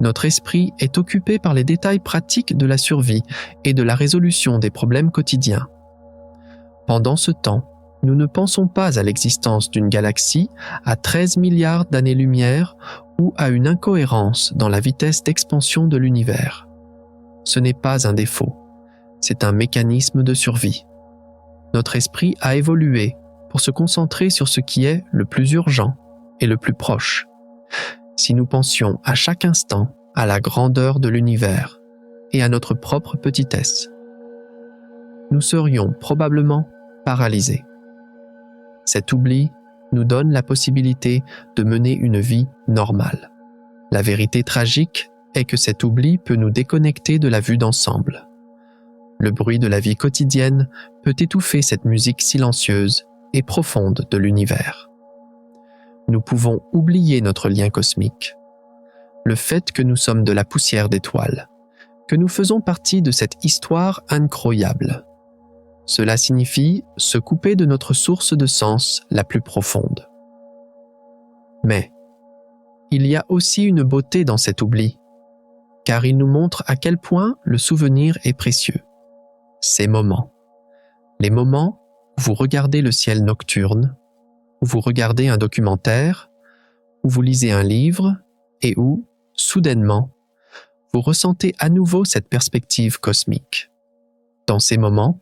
Notre esprit est occupé par les détails pratiques de la survie et de la résolution des problèmes quotidiens. Pendant ce temps, nous ne pensons pas à l'existence d'une galaxie à 13 milliards d'années-lumière ou à une incohérence dans la vitesse d'expansion de l'univers. Ce n'est pas un défaut, c'est un mécanisme de survie. Notre esprit a évolué pour se concentrer sur ce qui est le plus urgent et le plus proche. Si nous pensions à chaque instant à la grandeur de l'univers et à notre propre petitesse, nous serions probablement paralysés. Cet oubli nous donne la possibilité de mener une vie normale. La vérité tragique est que cet oubli peut nous déconnecter de la vue d'ensemble. Le bruit de la vie quotidienne peut étouffer cette musique silencieuse et profonde de l'univers. Nous pouvons oublier notre lien cosmique, le fait que nous sommes de la poussière d'étoiles, que nous faisons partie de cette histoire incroyable. Cela signifie se couper de notre source de sens la plus profonde. Mais il y a aussi une beauté dans cet oubli, car il nous montre à quel point le souvenir est précieux. Ces moments, les moments où vous regardez le ciel nocturne, où vous regardez un documentaire, où vous lisez un livre et où, soudainement, vous ressentez à nouveau cette perspective cosmique. Dans ces moments,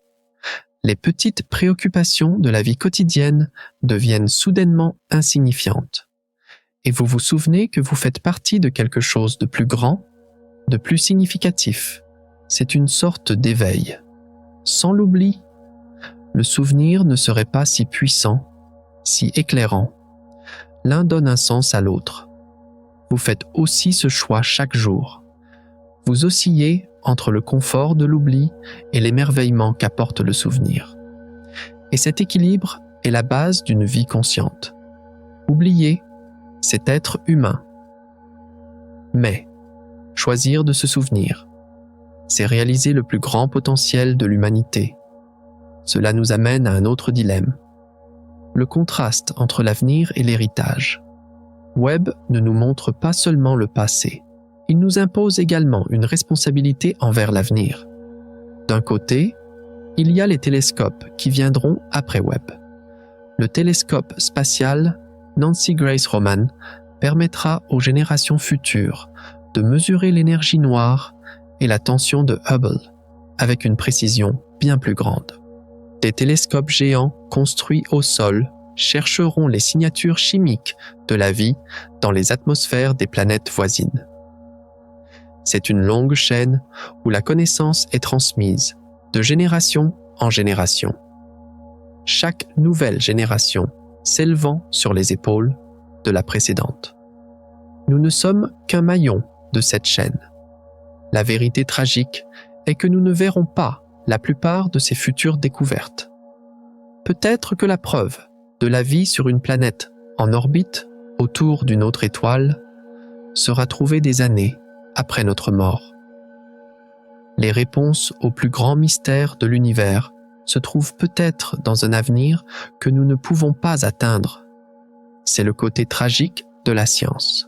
les petites préoccupations de la vie quotidienne deviennent soudainement insignifiantes, et vous vous souvenez que vous faites partie de quelque chose de plus grand, de plus significatif. C'est une sorte d'éveil. Sans l'oubli, le souvenir ne serait pas si puissant, si éclairant. L'un donne un sens à l'autre. Vous faites aussi ce choix chaque jour. Vous oscillez entre le confort de l'oubli et l'émerveillement qu'apporte le souvenir. Et cet équilibre est la base d'une vie consciente. Oublier, c'est être humain. Mais choisir de se souvenir, c'est réaliser le plus grand potentiel de l'humanité. Cela nous amène à un autre dilemme. Le contraste entre l'avenir et l'héritage. Webb ne nous montre pas seulement le passé, il nous impose également une responsabilité envers l'avenir. D'un côté, il y a les télescopes qui viendront après Webb. Le télescope spatial Nancy Grace Roman permettra aux générations futures de mesurer l'énergie noire et la tension de Hubble avec une précision bien plus grande. Des télescopes géants construits au sol chercheront les signatures chimiques de la vie dans les atmosphères des planètes voisines. C'est une longue chaîne où la connaissance est transmise de génération en génération. Chaque nouvelle génération s'élevant sur les épaules de la précédente. Nous ne sommes qu'un maillon de cette chaîne. La vérité tragique est que nous ne verrons pas la plupart de ces futures découvertes. Peut-être que la preuve de la vie sur une planète en orbite autour d'une autre étoile sera trouvée des années après notre mort. Les réponses aux plus grands mystères de l'univers se trouvent peut-être dans un avenir que nous ne pouvons pas atteindre. C'est le côté tragique de la science.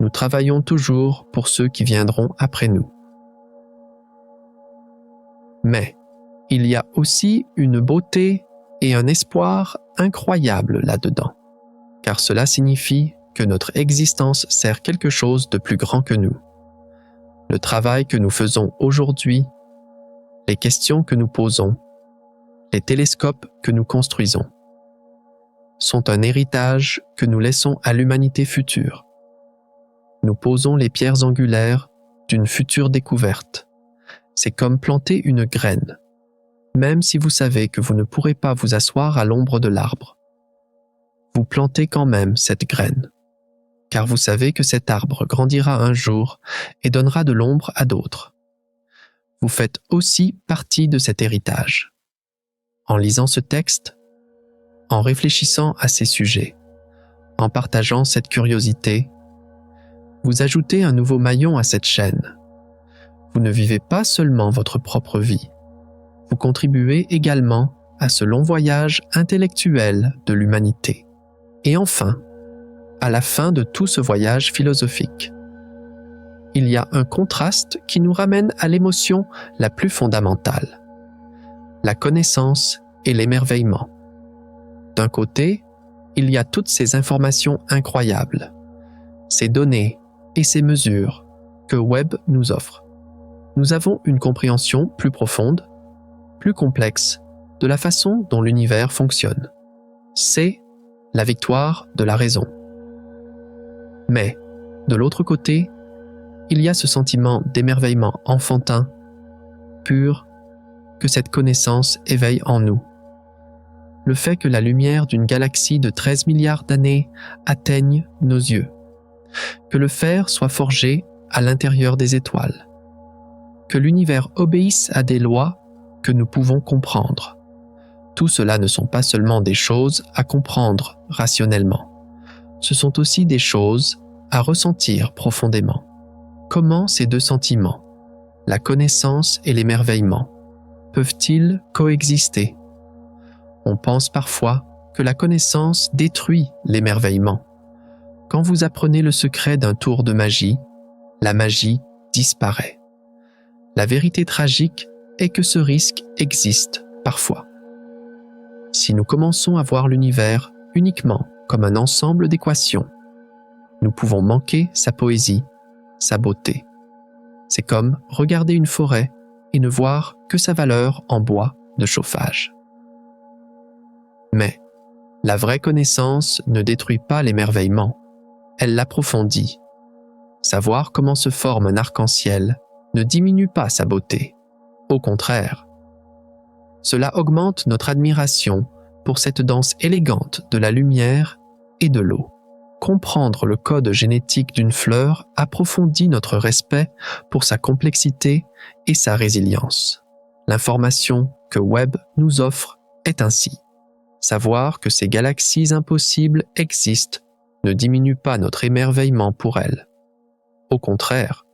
Nous travaillons toujours pour ceux qui viendront après nous. Mais il y a aussi une beauté et un espoir incroyables là-dedans, car cela signifie que notre existence sert quelque chose de plus grand que nous. Le travail que nous faisons aujourd'hui, les questions que nous posons, les télescopes que nous construisons, sont un héritage que nous laissons à l'humanité future. Nous posons les pierres angulaires d'une future découverte. C'est comme planter une graine, même si vous savez que vous ne pourrez pas vous asseoir à l'ombre de l'arbre. Vous plantez quand même cette graine, car vous savez que cet arbre grandira un jour et donnera de l'ombre à d'autres. Vous faites aussi partie de cet héritage. En lisant ce texte, en réfléchissant à ces sujets, en partageant cette curiosité, vous ajoutez un nouveau maillon à cette chaîne. Vous ne vivez pas seulement votre propre vie, vous contribuez également à ce long voyage intellectuel de l'humanité. Et enfin, à la fin de tout ce voyage philosophique, il y a un contraste qui nous ramène à l'émotion la plus fondamentale, la connaissance et l'émerveillement. D'un côté, il y a toutes ces informations incroyables, ces données et ces mesures que Webb nous offre. Nous avons une compréhension plus profonde, plus complexe de la façon dont l'univers fonctionne. C'est la victoire de la raison. Mais, de l'autre côté, il y a ce sentiment d'émerveillement enfantin, pur, que cette connaissance éveille en nous. Le fait que la lumière d'une galaxie de 13 milliards d'années atteigne nos yeux, que le fer soit forgé à l'intérieur des étoiles, que l'univers obéisse à des lois que nous pouvons comprendre. Tout cela ne sont pas seulement des choses à comprendre rationnellement, ce sont aussi des choses à ressentir profondément. Comment ces deux sentiments, la connaissance et l'émerveillement, peuvent-ils coexister? On pense parfois que la connaissance détruit l'émerveillement. Quand vous apprenez le secret d'un tour de magie, la magie disparaît. La vérité tragique est que ce risque existe parfois. Si nous commençons à voir l'univers uniquement comme un ensemble d'équations, nous pouvons manquer sa poésie, sa beauté. C'est comme regarder une forêt et ne voir que sa valeur en bois de chauffage. Mais la vraie connaissance ne détruit pas l'émerveillement, elle l'approfondit. Savoir comment se forme un arc-en-ciel ne diminue pas sa beauté. Au contraire, cela augmente notre admiration pour cette danse élégante de la lumière et de l'eau. Comprendre le code génétique d'une fleur approfondit notre respect pour sa complexité et sa résilience. L'information que Webb nous offre est ainsi. Savoir que ces galaxies impossibles existent ne diminue pas notre émerveillement pour elles. Au contraire,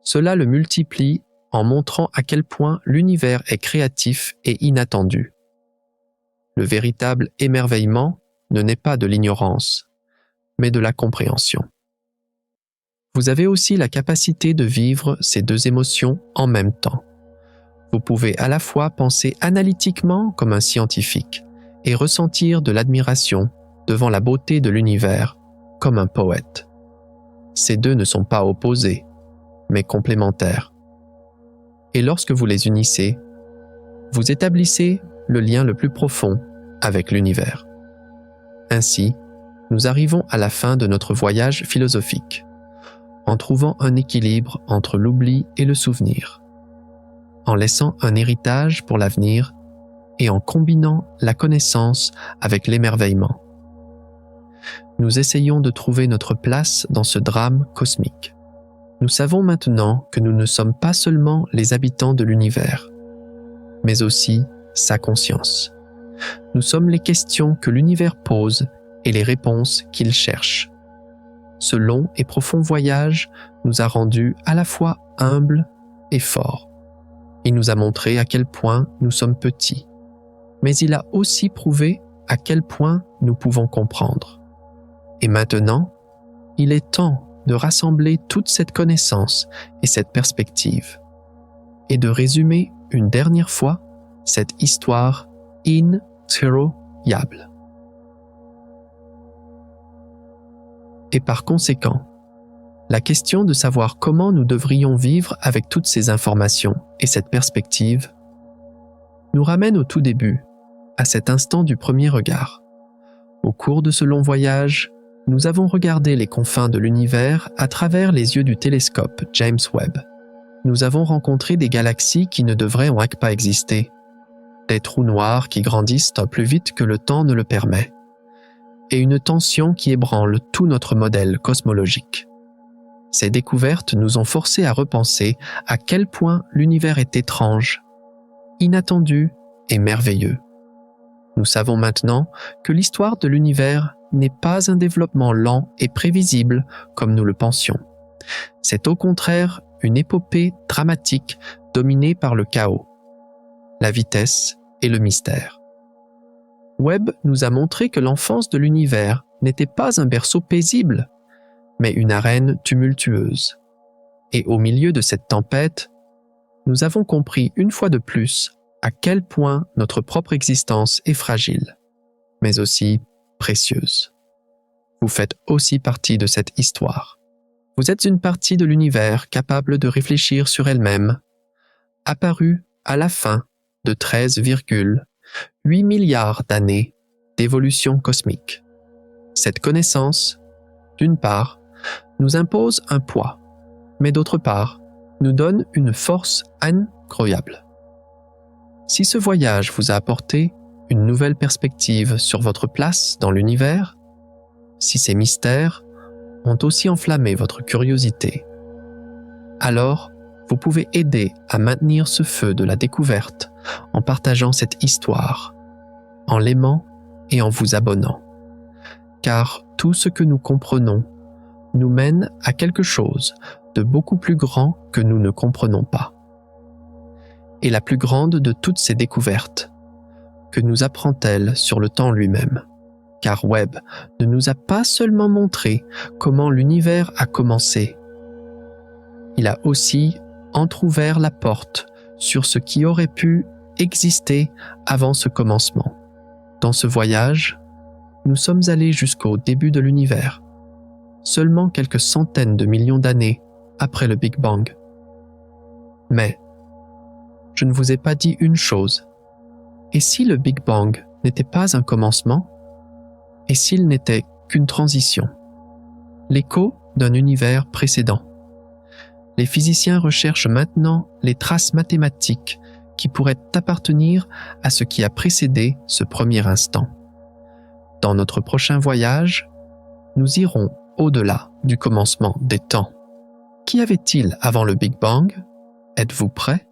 cela le multiplie en montrant à quel point l'univers est créatif et inattendu. Le véritable émerveillement ne naît pas de l'ignorance, mais de la compréhension. Vous avez aussi la capacité de vivre ces deux émotions en même temps. Vous pouvez à la fois penser analytiquement comme un scientifique et ressentir de l'admiration devant la beauté de l'univers comme un poète. Ces deux ne sont pas opposés, mais complémentaires. Et lorsque vous les unissez, vous établissez le lien le plus profond avec l'univers. Ainsi, nous arrivons à la fin de notre voyage philosophique, en trouvant un équilibre entre l'oubli et le souvenir, en laissant un héritage pour l'avenir et en combinant la connaissance avec l'émerveillement. Nous essayons de trouver notre place dans ce drame cosmique. Nous savons maintenant que nous ne sommes pas seulement les habitants de l'univers, mais aussi sa conscience. Nous sommes les questions que l'univers pose et les réponses qu'il cherche. Ce long et profond voyage nous a rendus à la fois humbles et forts. Il nous a montré à quel point nous sommes petits, mais il a aussi prouvé à quel point nous pouvons comprendre. Et maintenant, il est temps de rassembler toute cette connaissance et cette perspective, et de résumer une dernière fois cette histoire incroyable. Et par conséquent, la question de savoir comment nous devrions vivre avec toutes ces informations et cette perspective nous ramène au tout début, à cet instant du premier regard. Au cours de ce long voyage, nous avons regardé les confins de l'univers à travers les yeux du télescope James Webb. Nous avons rencontré des galaxies qui ne devraient en pas exister, des trous noirs qui grandissent plus vite que le temps ne le permet, et une tension qui ébranle tout notre modèle cosmologique. Ces découvertes nous ont forcés à repenser à quel point l'univers est étrange, inattendu et merveilleux. Nous savons maintenant que l'histoire de l'univers n'est pas un développement lent et prévisible comme nous le pensions. C'est au contraire une épopée dramatique dominée par le chaos, la vitesse et le mystère. Webb nous a montré que l'enfance de l'univers n'était pas un berceau paisible, mais une arène tumultueuse. Et au milieu de cette tempête, nous avons compris une fois de plus à quel point notre propre existence est fragile, mais aussi précieuse. Vous faites aussi partie de cette histoire. Vous êtes une partie de l'univers capable de réfléchir sur elle-même, apparue à la fin de 13,8 milliards d'années d'évolution cosmique. Cette connaissance, d'une part, nous impose un poids, mais d'autre part, nous donne une force incroyable. Si ce voyage vous a apporté une nouvelle perspective sur votre place dans l'univers, si ces mystères ont aussi enflammé votre curiosité Alors, vous pouvez aider à maintenir ce feu de la découverte en partageant cette histoire, en l'aimant et en vous abonnant. Car tout ce que nous comprenons nous mène à quelque chose de beaucoup plus grand que nous ne comprenons pas. Et la plus grande de toutes ces découvertes, que nous apprend-elle sur le temps lui-même? Car Webb ne nous a pas seulement montré comment l'univers a commencé, il a aussi entrouvert la porte sur ce qui aurait pu exister avant ce commencement. Dans ce voyage, nous sommes allés jusqu'au début de l'univers, seulement quelques centaines de millions d'années après le Big Bang. Mais, je ne vous ai pas dit une chose. Et si le Big Bang n'était pas un commencement? Et s'il n'était qu'une transition? L'écho d'un univers précédent. Les physiciens recherchent maintenant les traces mathématiques qui pourraient appartenir à ce qui a précédé ce premier instant. Dans notre prochain voyage, nous irons au-delà du commencement des temps. Qu'y avait-il avant le Big Bang? Êtes-vous prêts?